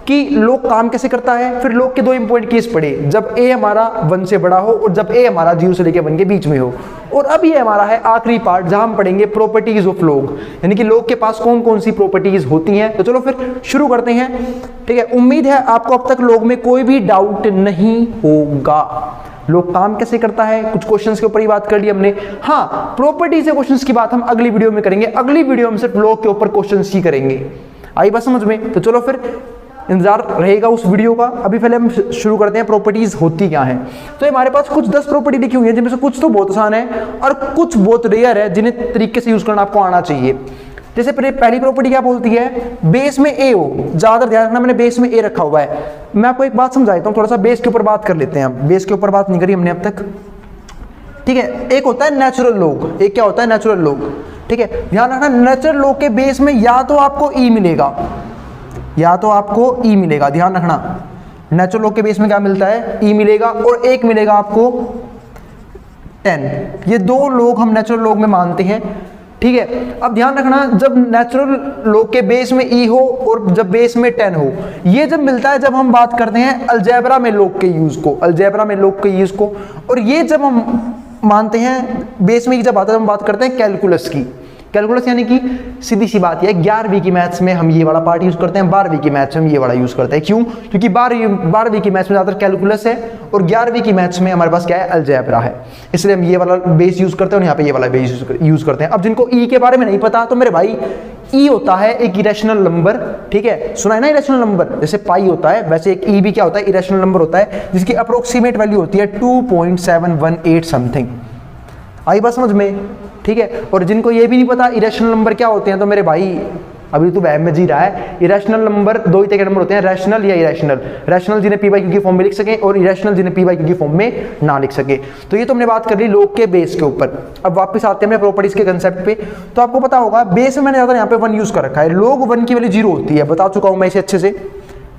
कि लोग काम कैसे करता है, फिर लोग के दो इंपॉर्टेंट केस पढ़े, जब a हमारा 1 से बड़ा हो और जब a हमारा 0 से लेकर 1 के बीच में हो। और अब ये हमारा है आखिरी पार्ट, जहां हम पढ़ेंगे प्रॉपर्टीज ऑफ लोग, यानी कि लोग के पास कौन कौन सी प्रॉपर्टीज होती हैं। तो चलो फिर शुरू करते हैं, ठीक है। उम्मीद है आपको अब तक लोग में कोई भी डाउट नहीं होगा। लोग काम कैसे करता है, कुछ क्वेश्चंस के ऊपर ही बात कर ली हमने। हाँ, प्रॉपर्टीज के क्वेश्चंस की बात हम अगली वीडियो में करेंगे, अगली वीडियो में सिर्फ लोग के ऊपर क्वेश्चंस ही करेंगे। आई बात समझ में? तो चलो फिर इंतजार रहेगा उस वीडियो का। अभी पहले हम शुरू करते हैं प्रॉपर्टीज होती क्या है। तो हमारे पास कुछ 10 प्रॉपर्टी लिखी हुई है, जिनमें से कुछ तो बहुत आसान है और कुछ बहुत रेयर है, जिन्हें तरीके से यूज करना आपको आना चाहिए। जैसे पहली प्रॉपर्टी क्या बोलती है, बेस में ए हो। ज्यादा ध्यान रखना, मैंने बेस में ए रखा हुआ है। मैं आपको एक बात समझाता हूँ, थोड़ा सा बेस के ऊपर बात कर लेते हैं। हम बेस के ऊपर बात नहीं करी हमने अब तक, ठीक है। एक होता है नेचुरल लॉग, एक क्या होता है नेचुरल लॉग, ठीक है। ध्यान रखना, नेचुरल लॉग के बेस में या तो आपको ई मिलेगा, या तो आपको ई मिलेगा। ध्यान रखना, नेचुरल लॉग के बेस में क्या मिलता है, ई मिलेगा, और एक मिलेगा आपको 10। ये दो लॉग हम नेचुरल लॉग में मानते हैं, ठीक है। अब ध्यान रखना, जब नेचुरल लॉग के बेस में ई हो और जब बेस में 10 हो, ये जब मिलता है जब हम बात करते हैं अलजेब्रा में लॉग के यूज को, अलजेब्रा में लॉग के यूज को। और ये जब हम मानते हैं बेस में जब आता है, हम बात करते हैं कैलकुलस की। कैलकुलस यानी कि सीधी सी बात है, 11वीं की मैथ्स में हम ये वाला पार्ट यूज करते हैं, 12वीं की मैथ्स में हम ये वाला यूज करते हैं। क्यों? क्योंकि 12वीं की मैथ्स में ज्यादातर कैलकुलस है और 11वीं की मैथ्स में हमारे पास क्या है, अलजेब्रा है, इसलिए हम ये वाला बेस यूज करते हैं और यहाँ पे ये वाला बेस यूज करते हैं। अब जिनको ई के बारे में नहीं पता, तो मेरे भाई ई होता है एक इरेशनल नंबर, ठीक है, सुना है ना इरेशनल नंबर, जैसे पाई होता है वैसे एक ई भी क्या होता है, इरेशनल नंबर होता है, जिसकी अप्रोक्सीमेट वैल्यू होती है 2.718 समथिंग। आई बात समझ में? ठीक है। और जिनको ये भी नहीं पता इरेशनल नंबर क्या होते हैं, तो मेरे भाई अभी तो वहम में जी रहा है। इरेशनल नंबर दो ही तरह के नंबर होते हैं, रैशनल या इरेशनल। रैशनल जिन्हें पी बाई क्यू की फॉर्म में लिख सके और इरेशनल जिन्हें पी बाई क्यू की फॉर्म में ना लिख सके। तो ये तो हमने बात कर ली लोग के बेस के ऊपर। अब वापस आते हैं प्रॉपर्टीज के कंसेप्ट पे। तो आपको पता होगा बेस में मैंने ज्यादा यहाँ पे 1 यूज कर रखा है। लोग 1 की वैल्यू 0 होती है, बता चुका हूँ मैं इसे अच्छे से,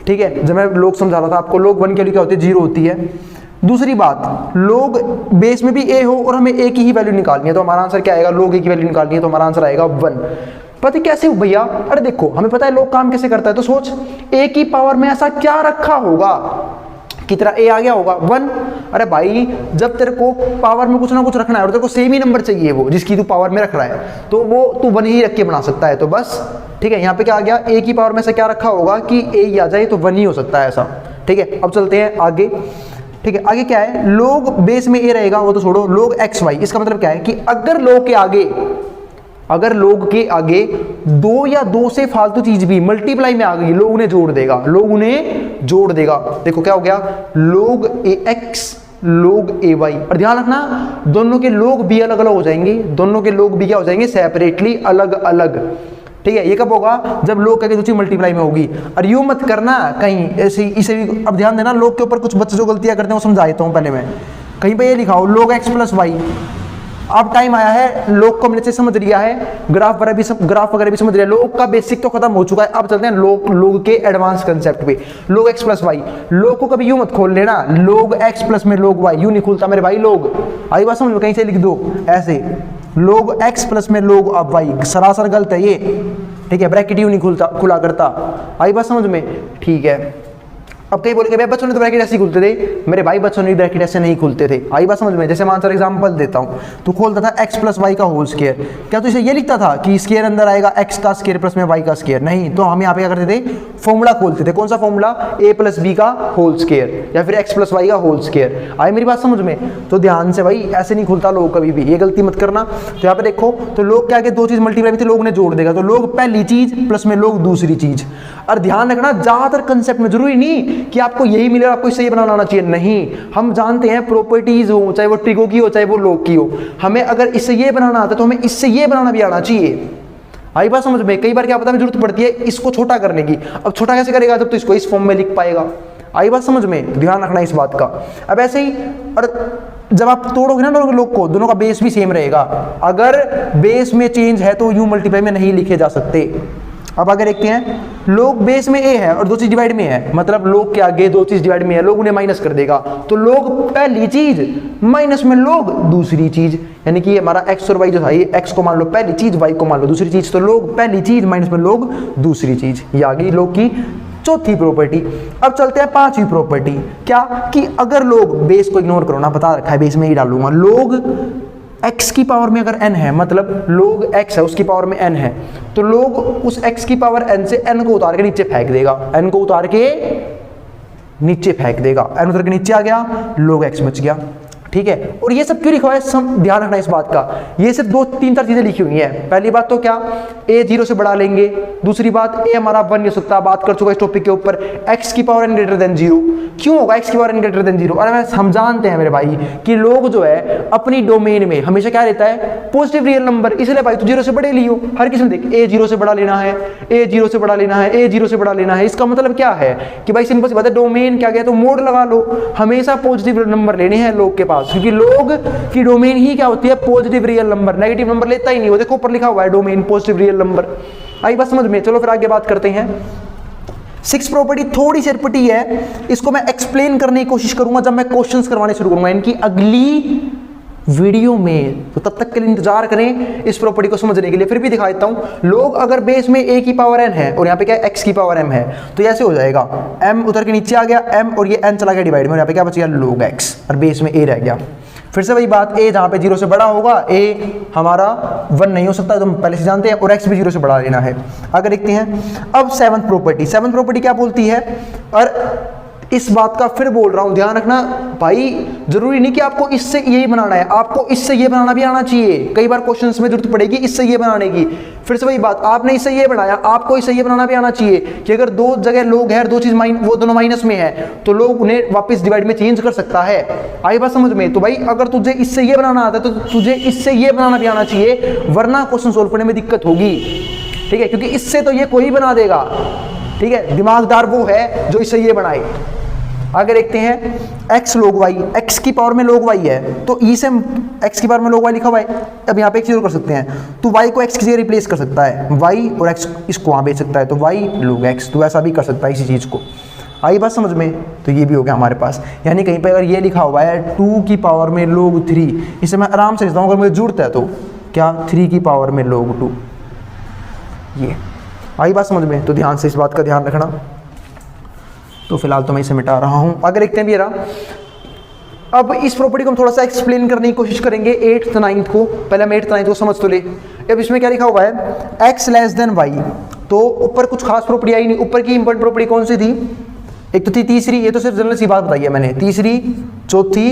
ठीक है। जब मैं लोग समझा रहा था आपको, लोग 1 की वैल्यू क्या होती है, 0 होती है। दूसरी बात, लोग बेस में भी ए हो और हमें ए की ही वैल्यू निकालनी है, तो हमारा आंसर क्या आएगा, लोग ए की वैल्यू निकालनी है, तो हमारा आंसर आएगा 1। पता कैसे हो भैया? अरे देखो, हमें पता है लोग काम कैसे करता है, तो सोच ए की पावर में ऐसा क्या रखा होगा कि तेरा ए आ गया होगा 1। अरे भाई, जब तेरे को पावर में कुछ ना कुछ रखना है और तेरे को सेम ही नंबर चाहिए वो जिसकी तू पावर में रख रहा है, तो वो तू 1 ही रख के बना सकता है। तो बस ठीक है, यहाँ पे क्या आ गया, ए की पावर में से क्या रखा होगा कि ए ही आ जाए, तो 1 ही हो सकता है ऐसा, ठीक है। अब चलते हैं आगे, ठीक है। आगे क्या है, लोग बेस में ए रहेगा, वो तो छोड़ो, लोग एक्स वाई। इसका मतलब क्या है कि अगर लोग के आगे 2 या 2 से फालतू चीज भी मल्टीप्लाई में आ गई, लोग उन्हें जोड़ देगा, लोग उन्हें जोड़ देगा। देखो क्या हो गया, लोग ए एक्स लोग ए वाई। और ध्यान रखना, दोनों के लोग भी अलग अलग हो जाएंगे, दोनों के लोग भी क्या हो जाएंगे, सेपरेटली अलग अलग, ठीक है। ये कब होगा, जब लोग का दूसरी मल्टीप्लाई में होगी। और यूं मत करना कहीं ऐसे इसे भी, अब ध्यान देना, लोग के ऊपर कुछ बच्चे जो गलतियां करते हैं वो समझा देता हूं पहले मैं। कहीं पे ये लिखा हो लोग एक्स प्लस वाई, अब टाइम आया है, लोग को हमने से समझ लिया है, ग्राफ वगैरह भी समझ लिया, लोग का बेसिक तो खत्म हो चुका है। अब चलते हैं लोग के एडवांस कंसेप्ट पे। लोग एक्स प्लस वाई, लोग को कभी यूं मत खोल लेना, लोग एक्स प्लस में लोग वाई, यूं नहीं खुलता मेरे भाई। लोग आई बात समझ में, कहीं से लिख दो ऐसे, लोग एक्स प्लस में लोग अब वाई, सरासर गलत है ये, ठीक है, ब्रैकेट यूं नहीं खुला करता। आई बात समझ में? ठीक है। अब कई बोलेंगे भाई बच्चों ने तो ब्रैकेट ऐसे ही खुलते थे। मेरे भाई बच्चों ने ब्रैकेट ऐसे नहीं खुलते थे। आई बात समझ में? जैसे मैं आंसर एग्जांपल देता हूँ, तो खोलता था x प्लस वाई का होल स्क्वायर। क्या तो इसे ये लिखता था कि स्क्वायर अंदर आएगा x का स्क्वायर प्लस में y का स्क्वायर? नहीं। तो हम यहाँ पे क्या करते थे, फॉर्मूला खोलते थे। कौन सा फॉर्मूला? a प्लस बी का होल स्क्वायर या फिर x प्लस वाई का होल स्क्वायर। आई मेरी बात समझ में? तो ध्यान से भाई, ऐसे नहीं खुलता लोग कभी भी, ये गलती मत करना। तो यहाँ पे देखो, तो लोग क्या, दो चीज मल्टीप्लाई थी, लोग ने जोड़ देगा, तो लोग पहली चीज प्लस में लोग दूसरी चीज। और ध्यान रखना, ज्यादातर कंसेप्ट में जरूरी नहीं कि आपको यही मिले, आपको इससे ये बनाना आना चाहिए। नहीं, हम जानते हैं प्रॉपर्टीज हो, चाहे वो ट्रिगो की हो चाहे वो लोग की हो, हमें अगर इससे ये बनाना आता है तो हमें इससे ये बनाना भी आना चाहिए। आई बात समझ में? कई बार क्या पता है, जरूरत पड़ती है इसको छोटा करने की। अब छोटा कैसे करेगा? जब तो इसको इस फॉर्म में लिख पाएगा। आई बात समझ में? ध्यान रखना इस बात का। अब ऐसे ही, और जब आप तोड़ोगे ना लोग को, दोनों का बेस भी सेम रहेगा। अगर बेस में चेंज है तो यूं मल्टीप्लाई में नहीं लिखे जा सकते। अब अगर देखते हैं, लोग बेस में a है और दो चीज डिवाइड में है, मतलब लोग के आगे दो चीज डिवाइड में है, लोग उन्हें माइनस कर देगा, तो लोग पहली चीज माइनस में लोग दूसरी चीज, यानी कि हमारा x और y जो है, x को मान लो पहली चीज, y को मान लो दूसरी चीज, तो लोग पहली चीज माइनस में लोग दूसरी चीज। ये आ गई लोग की चौथी प्रॉपर्टी। अब चलते हैं पांचवी प्रॉपर्टी। क्या? कि अगर लोग, बेस को इग्नोर करो ना, बता रखा है बेस में ही डालूंगा, लोग x की पावर में अगर n है, मतलब लोग x है उसकी पावर में n है, तो लोग उस x की पावर n से n को उतार के नीचे फेंक देगा, n को उतार के नीचे फेंक देगा, n उतर के नीचे आ गया, लोग x बच गया। ठीक है। और ये सब क्यों लिखा हुआ है, ध्यान रखना इस बात का। ये सिर्फ दो तीन चार चीजें लिखी हुई हैं। पहली बात तो क्या, a 0 से बढ़ा लेंगे। दूसरी बात, a हमारा 1 नहीं हो सकता, बात कर चुका इस टॉपिक के ऊपर। x की पावर n ग्रेटर देन 0, क्यों होगा x की पावर n ग्रेटर देन 0? और हम जानते हैं मेरे भाई कि लोग जो है अपनी डोमेन में हमेशा क्या रहता है, पॉजिटिव रियल नंबर। इसलिए भाई तू 0 से बड़े लियो, हर किसी में देख a 0 से बड़ा लेना है, a 0 से बड़ा लेना है, a 0 से बड़ा लेना है। इसका मतलब क्या है कि भाई सिंपल सी बात है, डोमेन क्या गया तो मोड लगा लो, हमेशा पॉजिटिव नंबर लेने हैं लोग के पास, क्योंकि लोग की डोमेन ही क्या होती है, positive real number. Negative number लेता ही नहीं, वो देखो ऊपर लिखा हुआ है डोमेन पॉजिटिव रियल नंबर। आई बस समझ में? चलो फिर आगे बात करते हैं। 6 प्रॉपर्टी थोड़ी सी अटपटी है, इसको मैं एक्सप्लेन करने की कोशिश करूंगा जब मैं क्वेश्चंस करवाने शुरू करूंगा इनकी अगली वीडियो में, तो तब तक के लिए इंतजार करें इस प्रॉपर्टी को समझने के लिए। फिर भी दिखा देता हूं, लोग अगर बेस में a की पावर n है और यहाँ पे क्या x की पावर m है, तो ऐसे हो जाएगा, m उतर के नीचे आ गया, m और ये n चला गया डिवाइड में, और यहाँ पे क्या बच गया, लोग x, और बेस में a रह गया। फिर से वही बात, a जहाँ पे 0 से बड़ा होगा, a हमारा 1 नहीं हो सकता, तो हम पहले से जानते हैं, और x भी 0 से बड़ा लेना है। आगे देखते हैं अब 7th प्रॉपर्टी क्या बोलती है, और इस बात का फिर बोल रहा हूं, ध्यान रखना भाई, जरूरी नहीं कि आपको इससे यही बनाना है, आपको इससे ये बनाना भी आना चाहिए। कई बार क्वेश्चंस में जरूरत पड़ेगी इससे ये बनाने की। फिर से वही बात, आपने इससे ये बनाया, आपको इससे ये बनाना भी आना चाहिए कि अगर दो जगह लोग हैं, दो चीज वो दोनों माइनस में है, तो लोग उन्हें वापस डिवाइड में चेंज कर सकता है। आई बात समझ में? तो भाई अगर तुझे इससे ये बनाना आता है तो तुझे इससे ये बनाना भी आना चाहिए, वरना क्वेश्चन सोल्व करने में दिक्कत होगी। ठीक है, क्योंकि इससे तो ये कोई बना देगा। ठीक है, दिमागदार वो है जो इससे ये बनाए। आगे देखते हैं, x log y, x की पावर में log y है, तो e से x की पावर में log y लिखा हुआ है। अब यहाँ पे एक चीज कर सकते हैं, तो y को x की जगह रिप्लेस कर सकता है, y और x इसको वहाँ भेज सकता है, तो y log x, तो ऐसा भी कर सकता है इसी चीज को। आई बात समझ में? तो ये भी हो गया हमारे पास। यानी कहीं पे अगर ये लिखा हुआ है 2 की पावर में log 3, इसे मैं आराम से लिखता हूँ, अगर मुझे जरूरत है तो क्या, 3 की पावर में log 2। ये आई बात समझ में? तो ध्यान से इस बात का ध्यान रखना। तो फिलहाल तो मैं इसे मिटा रहा हूं। अगर देखते हैं भी रहा, अब इस प्रॉपर्टी को हम थोड़ा सा एक्सप्लेन करने की कोशिश करेंगे 8th 9th को। पहले हम 8th 9th को समझ तो ले। अब इसमें क्या लिखा हुआ है, x लेस देन y, तो ऊपर कुछ खास प्रॉपर्टी आई नहीं। ऊपर की इंपॉर्टेंट प्रॉपर्टी कौन सी थी, एक तो थी तीसरी, ये तो सिर्फ जनरल सी बात बताई है मैंने, तीसरी, चौथी,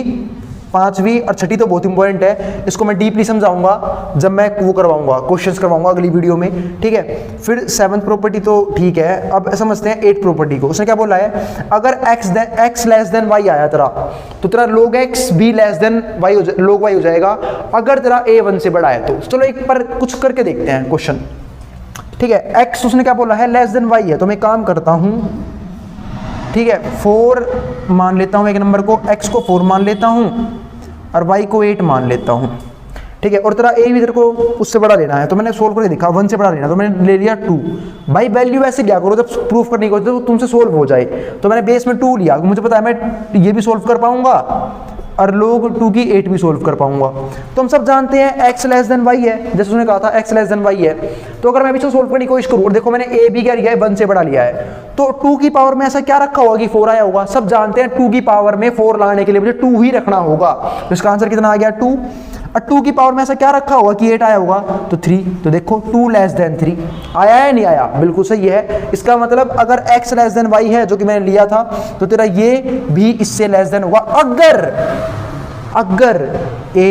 पांचवी और छठी तो बहुत इंपॉर्टेंट है, इसको मैं डीपली समझाऊंगा जब मैं वो करवाऊंगा, क्वेश्चंस करवाऊंगा अगली वीडियो में। ठीक है, फिर 7th प्रॉपर्टी तो ठीक है। अब समझते हैं 8th प्रॉपर्टी को। उसने क्या बोला है, अगर x लेस देन y आया तेरा, तो तेरा log x भी less than y log y हो जाएगा, अगर तेरा a 1 से बड़ा है तो। चलो एक पर कुछ करके देखते हैं क्वेश्चन। ठीक है, x उसने क्या बोला है, लेस देन y है, तो मैं काम करता हूँ। ठीक है, 4 मान लेता हूँ एक नंबर को, x को 4 मान लेता हूँ और y को 8 मान लेता हूँ। ठीक है, और तेरा a भी तेरे को उससे बड़ा लेना है, तो मैंने सोल्व करके देखा 1 से बड़ा लेना, तो मैंने ले लिया 2। भाई वैल्यू ऐसे लिया करो जब प्रूफ करने की कोशिश तो तुमसे सोल्व हो जाए, तो मैंने बेस में 2 लिया, मुझे पता है मैं ये भी सोल्व कर पाऊंगा और log 2 की 8 भी सोल्व कर पाऊंगा। तो हम सब जानते हैं x लेस देन y है, जैसे उसने कहा था x लेस देन y है। तो अगर मैं अभी सोल्व करने की कोशिश करूँ, और देखो मैंने a भी क्या लिया है, 1 से बड़ा लिया है, तो 2 की पावर में ऐसा क्या रखा होगा कि 4 आया होगा। सब जानते हैं 2 की पावर में 4 लाने के लिए मुझे 2 ही रखना होगा। तो इसका आंसर कितना आ गया 2। और 2 की पावर में ऐसा क्या रखा होगा कि 8 आया होगा, तो 3। तो देखो 2 लेस देन 3 आया है, नहीं आया, बिल्कुल सही है। इसका मतलब अगर x लेस देन y है जो कि मैंने लिया था, तो तेरा ये भी इससे लेस देन होगा अगर a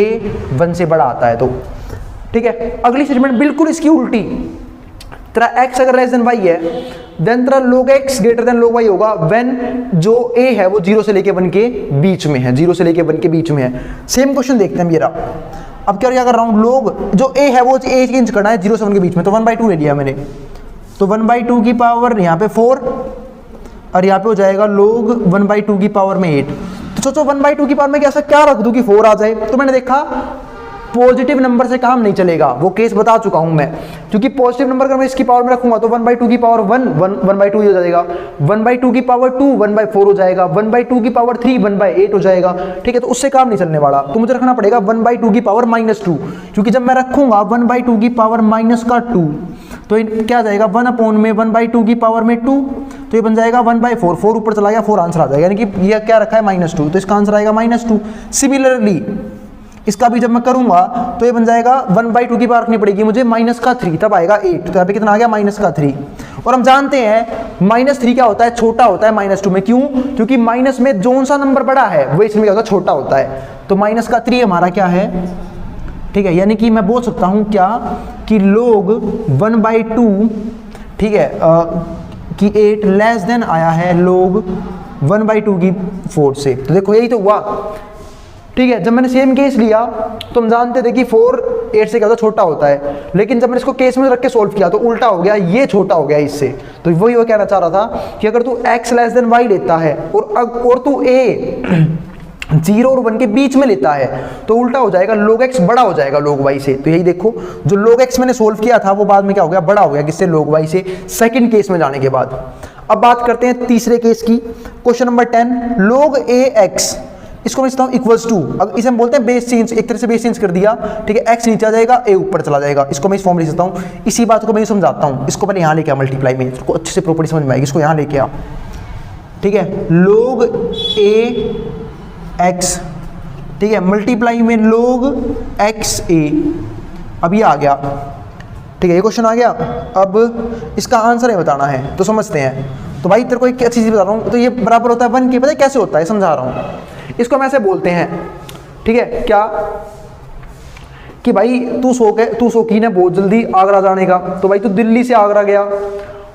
1 से बड़ा आता है तो। ठीक है, अगली स्टेटमेंट बिल्कुल इसकी उल्टी। तेरा x अगर लेस देन y है, देन तेरा log x greater than log y होगा व्हेन जो a है वो 0 से लेके 1 के बीच में है, 0 से लेके 1 के बीच में है। सेम क्वेश्चन देखते हैं मेरा। अब क्या कर रहा हूँ, log जो a है वो a चेंज करना है 0 से 1 के बीच में, तो 1/2 ले लिया मैंने। तो 1/2 की पावर यहाँ पे 4 और यहाँ पे हो जाएगा log 1/2 की पावर में 8। तो सोचो 1/2 की पावर में ऐसा क्या रख दूं कि 4 आ जाए। तो मैंने देखा पॉजिटिव नंबर से काम नहीं चलेगा, वो केस बता चुका हूं मैं, क्योंकि पॉजिटिव नंबर अगर मैं इसकी पावर में रखूंगा तो 1/2 की पावर 1/2 हो जाएगा, 1/2 की पावर 2 1/4 हो जाएगा, 1/2 की पावर 3 1/8 हो जाएगा। ठीक है, तो उससे काम नहीं चलने वाला, तो मुझे रखना पड़ेगा 1/2 की पावर -2, क्योंकि जब मैं रखूंगा 1/2 की पावर -2 तो क्या आ जाएगा 1/2 की पावर में 2, तो ये बन जाएगा 1/4, 4 ऊपर चला गया 4 आंसर आ जाएगा, यानी कि ये क्या रखा है -2, तो इसका आंसर आएगा -2। सिमिलरली इसका भी जब मैं करूंगा तो ये बन जाएगा 1/2 की पावर रखनी पड़ेगी मुझे -3, तब आएगा 8। तो यहाँ पे कितना आ गया -3। और हम जानते हैं -3 क्या होता है, छोटा होता है -2 में। क्यों? क्योंकि माइनस में जो सा नंबर बड़ा है वो इसमें क्या होता है, छोटा होता है। तो -3 हमारा क्या है, ठीक है, यानी कि मैं बोल सकता हूं क्या कि log 1/2, ठीक है, कि 8 लेस देन आया है log 1/2 की 4 से। तो देखो यही तो हुआ। ठीक है, जब मैंने सेम केस लिया तो हम जानते थे कि 4 8 से क्या होता है, छोटा होता है, लेकिन जब मैंने इसको केस में रख के सोल्व किया तो उल्टा हो गया, ये छोटा हो गया इससे। तो वही वो कहना चाह रहा था कि अगर तू x लेस देन y लेता है और तू a 0 और 1 के बीच में लेता है तो उल्टा हो जाएगा, log x बड़ा हो जाएगा log y से। तो यही देखो, जो log x मैंने सोल्व किया था वो बाद में क्या हो गया, बड़ा हो गया, किससे, log y से, सेकंड केस में जाने के बाद। अब बात करते हैं तीसरे केस की। क्वेश्चन नंबर 10, log ax, इसको मैं लिखता हूं इक्वल्स टू, अब इसे हम बोलते हैं बेस चेंज, एक तरह से बेस चेंज कर दिया। ठीक है, x नीचे आ जाएगा, a ऊपर चला जाएगा। इसको मैं इस फॉर्म में लिख सकता हूं। इसी बात को मैं समझाता हूं, इसको पहले यहां लेके आ मल्टीप्लाई में, इसको अच्छे से प्रॉपर्टी समझ में आएगी, इसको यहां लेके आ। ठीक है, log ax, ठीक है, मल्टीप्लाई में log xa, अब ये आ गया। ठीक है, ये क्वेश्चन आ गया। अब इसका आंसर है बताना है, तो समझते हैं। तो भाई तेरे को एक अच्छी चीज बता रहा हूं, तो ये बराबर होता है 1 के, पता है कैसे होता है, समझा रहा हूं। इसको हम ऐसे बोलते हैं, ठीक है, क्या कि भाई तू शौकीन है बहुत जल्दी आगरा जाने का। तो भाई तू दिल्ली से आगरा गया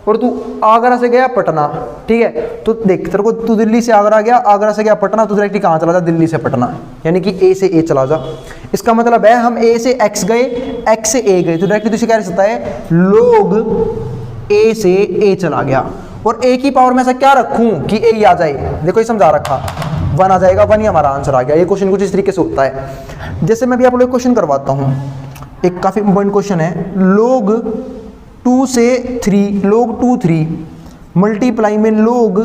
और तू आगरा से गया पटना। ठीक है, तो देख तेरे को, तू दिल्ली से आगरा गया, आगरा से गया पटना, तो डायरेक्टली कहाँ चला जा, दिल्ली से पटना, यानी कि ए से ए चला जा। इसका मतलब है हम ए से एक्स गए, एक्स से ए गए, तो डायरेक्टली तुझे क्या रह सकता है, log ए से ए चला गया। और ए की पावर में ऐसा क्या रखूं कि ए आ जाए, देखो ये समझा रखा, 1 आ जाएगा, 1 ही हमारा आंसर आ गया। ये क्वेश्चन कुछ इस तरीके से होता है। जैसे मैं भी आप लोग क्वेश्चन करवाता हूं, एक काफी इंपॉर्टेंट क्वेश्चन है, log 2 से 3, log 2 3 मल्टीप्लाई में log,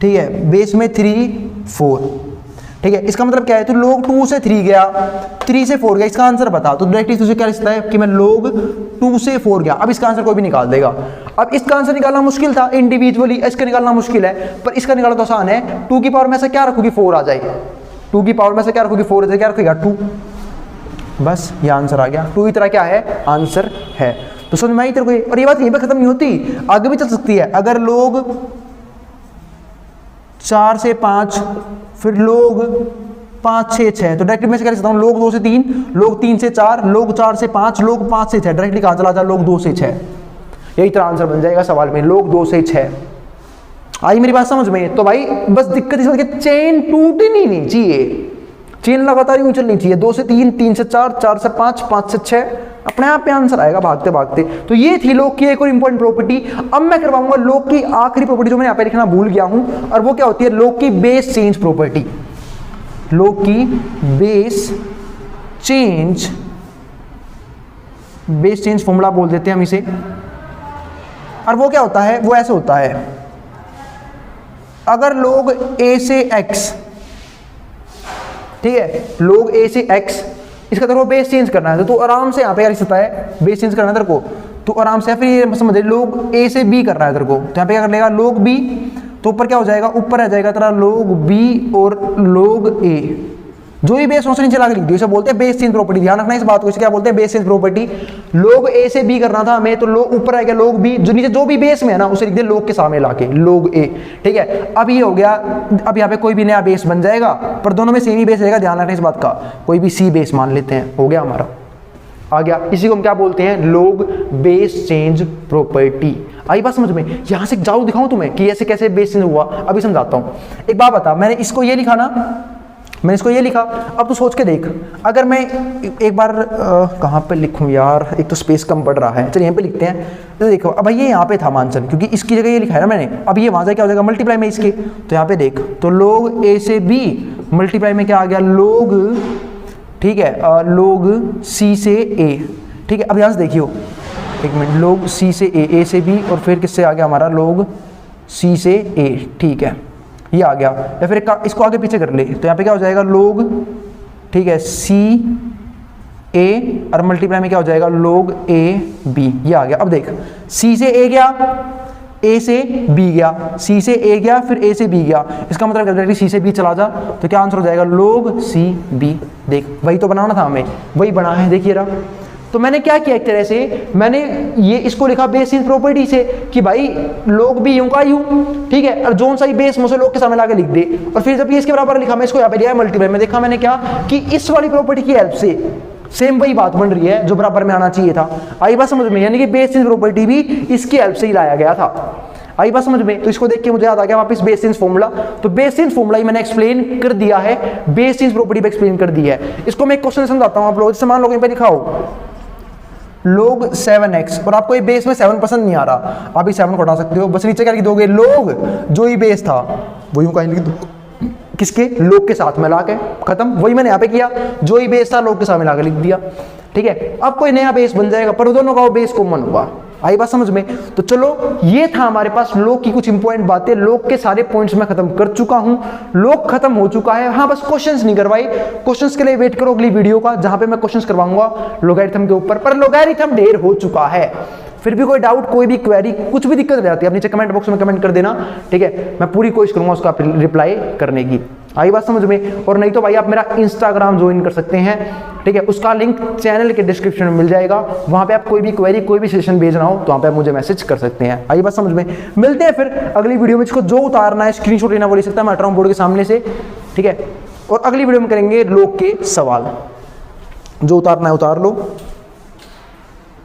ठीक है, बेस में 3 4। ठीक है, इसका मतलब क्या है, तो log 2 से 3 गया, 3 से 4 गया, इसका आंसर बता। तो डायरेक्टली तुझे क्या लिखता है कि मैं log 2 से 4 गया। अब इसका आंसर कोई भी निकाल देगा। अब इसका आंसर निकालना मुश्किल था इंडिविजुअली, इसका निकालना मुश्किल है, पर इसका निकालना तो आसान है। 2 की पावर में ऐसा क्या रखूंगी, 4 आ जाए, 2 की पावर में ऐसा क्या रखूंगी, 4 आ जाए, क्या रखेगा 2, बस ये आंसर आ गया। 2 इतना क्या है, आंसर है। तो समझ में आई तेरे को। और ये बात यहीं पर खत्म नहीं होती, आगे भी चल सकती है। अगर log 4 से 5, फिर log 5 6 6, तो डायरेक्टली मैं क्या लिख सकता हूँ, log 2 से 3, log 3 से 4, log 4 से 5, log 5 से 6, डायरेक्टली कहाँ चला जा, log 2 से 6। यही तरह आंसर बन जाएगा सवाल में, log 2 से 6। आई मेरी बात समझ में? तो भाई बस दिक्कत इस बात की, चेन टूटनी नहीं चाहिए, चेन लगातार यूं चलनी चाहिए, 2 से 3, 3 से 4, 4 से 5, 5 से 6, अपने आप पे आंसर आएगा भागते भागते। तो ये थी log की एक और इंपॉर्टेंट प्रॉपर्टी। अब मैं करवाऊंगा log की आखिरी प्रॉपर्टी जो मैं यहाँ पे लिखना भूल गया हूं, और वो क्या होती है, log की बेस चेंज प्रॉपर्टी। log की बेस चेंज फॉर्मूला बोल देते हैं हम इसे। और वो क्या होता है, वो ऐसे होता है, अगर log a से x ठीक है, log a से x, इसका तेरे को बेस चेंज करना है तो तू आराम से यहाँ पे यार सकता है, बेस चेंज करना है तेरे को तो आराम से, फिर ये समझ log a से b करना है तेरे को, तो यहाँ पे क्या कर लेगा log b, तो ऊपर क्या हो जाएगा, ऊपर आ जाएगा तेरा log b और log a, जो ही बेस नीचे ला के लिख दियो, इसे बोलते हैं बेस चेंज प्रॉपर्टी। ध्यान रखना इस बात को, इसे क्या बोलते हैं, base change property. log a से b करना था हमें, तो log ऊपर आएगा log b, जो नीचे जो भी बेस में है ना उसे लिख दे log के सामने लाके log a, ठीक है। अब ये हो गया, अब यहाँ पे कोई भी नया बेस बन जाएगा, पर दोनों में सेम ही बेस रहेगा, ध्यान रखना इस बात का, कोई भी c बेस मान लेते हैं, हो गया हमारा, आ गया। इसी को हम क्या बोलते हैं, log बेस चेंज प्रॉपर्टी। आई बात समझ में, यहां से जाओ दिखाऊं तुम्हें कि ऐसे कैसे बेस चेंज हुआ, अभी समझाता हूं। एक बात बता, मैंने इसको ये लिखा ना, मैंने इसको ये लिखा, अब तू सोच के देख, अगर मैं एक बार कहाँ पे लिखूं यार, एक तो स्पेस कम पड़ रहा है, चलिए यहाँ पे लिखते हैं। तो देखो अब भाई ये यहाँ पे था मान चल, क्योंकि इसकी जगह ये लिखा है ना मैंने, अब ये वहाँ से क्या हो जाएगा, मल्टीप्लाई में इसके, तो यहाँ पे देख, तो log a से b मल्टीप्लाई में क्या आ गया, log, ठीक है, log c से a, ठीक है। अब यहाँ से देखियो, एक मिनट, log c से a से b, और फिर किससे आ गया हमारा log c से a, ठीक है, ये आ गया। या फिर इसको आगे पीछे कर ले, तो यहाँ पे क्या हो जाएगा log, ठीक है, c a, और मल्टीप्लाई में क्या हो जाएगा log a b, ये आ गया। अब देख, c से a गया, a से b गया, c से a गया, फिर a से b गया, इसका मतलब डायरेक्टली c से b चला जा, तो क्या आंसर हो जाएगा, log c b। देख वही तो बनाना था हमें, वही बना है, देखिए रहा। तो मैंने क्या किया, एक तरह से मैंने ये इसको लिखा बेस चेंज प्रॉपर्टी से कि भाई log b यूं का यूं, ठीक है, और जोन सा ही बेस मुझे log के सामने लाके लिख दे, और फिर जब ये इसके बराबर लिखा, मैं इसको यहाँ पे लिया मल्टीप्लाई में, देखा मैंने क्या कि इस वाली प्रॉपर्टी की हेल्प से सेम वही बात बन रही है जो बराबर में आना चाहिए था। आई बात समझ में, यानी कि बेस चेंज प्रॉपर्टी भी इसकी हेल्प से ही लाया गया था। आई बात समझ में, तो इसको देख के मुझे याद आ गया वापस बेस चेंज फॉर्मूला, तो बेस चेंज फॉर्मूला ही मैंने एक्सप्लेन कर दिया है, बेस चेंज प्रॉपर्टी पे एक्सप्लेन कर दी है। इसको मैं एक क्वेश्चन समझाता हूँ आप लोग, जैसे मान लो पे लिखा हो log 7x, और आपको ये बेस में 7 पसंद नहीं आ रहा, आप ये 7 को हटा सकते हो, बस नीचे क्या लिख दोगे, log जो ही बेस था वो यूं कहीं लिख दो, किसके, log के साथ में लाके, खत्म। वही मैंने यहाँ पे किया, जो ही बेस था log के साथ में लाके लिख दिया, ठीक है। अब कोई नया बेस बन जाएगा, पर दोनों का बेस कॉमन हुआ। आई बात समझ में, तो चलो ये था हमारे पास log की कुछ इंपॉर्टेंट बातें। log के सारे पॉइंट्स मैं खत्म कर चुका हूं, log खत्म हो चुका है। हाँ बस क्वेश्चंस नहीं करवाई, क्वेश्चंस के लिए वेट करो अगली वीडियो का, जहां पे मैं क्वेश्चंस करवाऊंगा लॉगरिथम के ऊपर, पर लॉगरिथम ढेर हो चुका है। फिर भी कोई डाउट, कोई भी क्वेरी, कुछ भी दिक्कत रहती है, आप नीचे कमेंट बॉक्स में कमेंट कर देना, ठीक है, मैं पूरी कोशिश करूंगा उसका रिप्लाई करने की। आई बात समझ में, और नहीं तो भाई आप मेरा इंस्टाग्राम ज्वाइन कर सकते हैं, ठीक है, उसका लिंक चैनल के डिस्क्रिप्शन में मिल जाएगा, वहां पे आप कोई भी क्वेरी, कोई भी सेशन भेजना हो तो वहां पे आप मुझे मैसेज कर सकते हैं। आई बात समझ में, मिलते हैं फिर अगली वीडियो में। इसको जो उतारना है, स्क्रीनशॉट लेना वो ले सकता है, मैं हटा रहा हूं बोर्ड के सामने से, ठीक है, और अगली वीडियो में करेंगे log के सवाल, जो उतारना है उतार लो।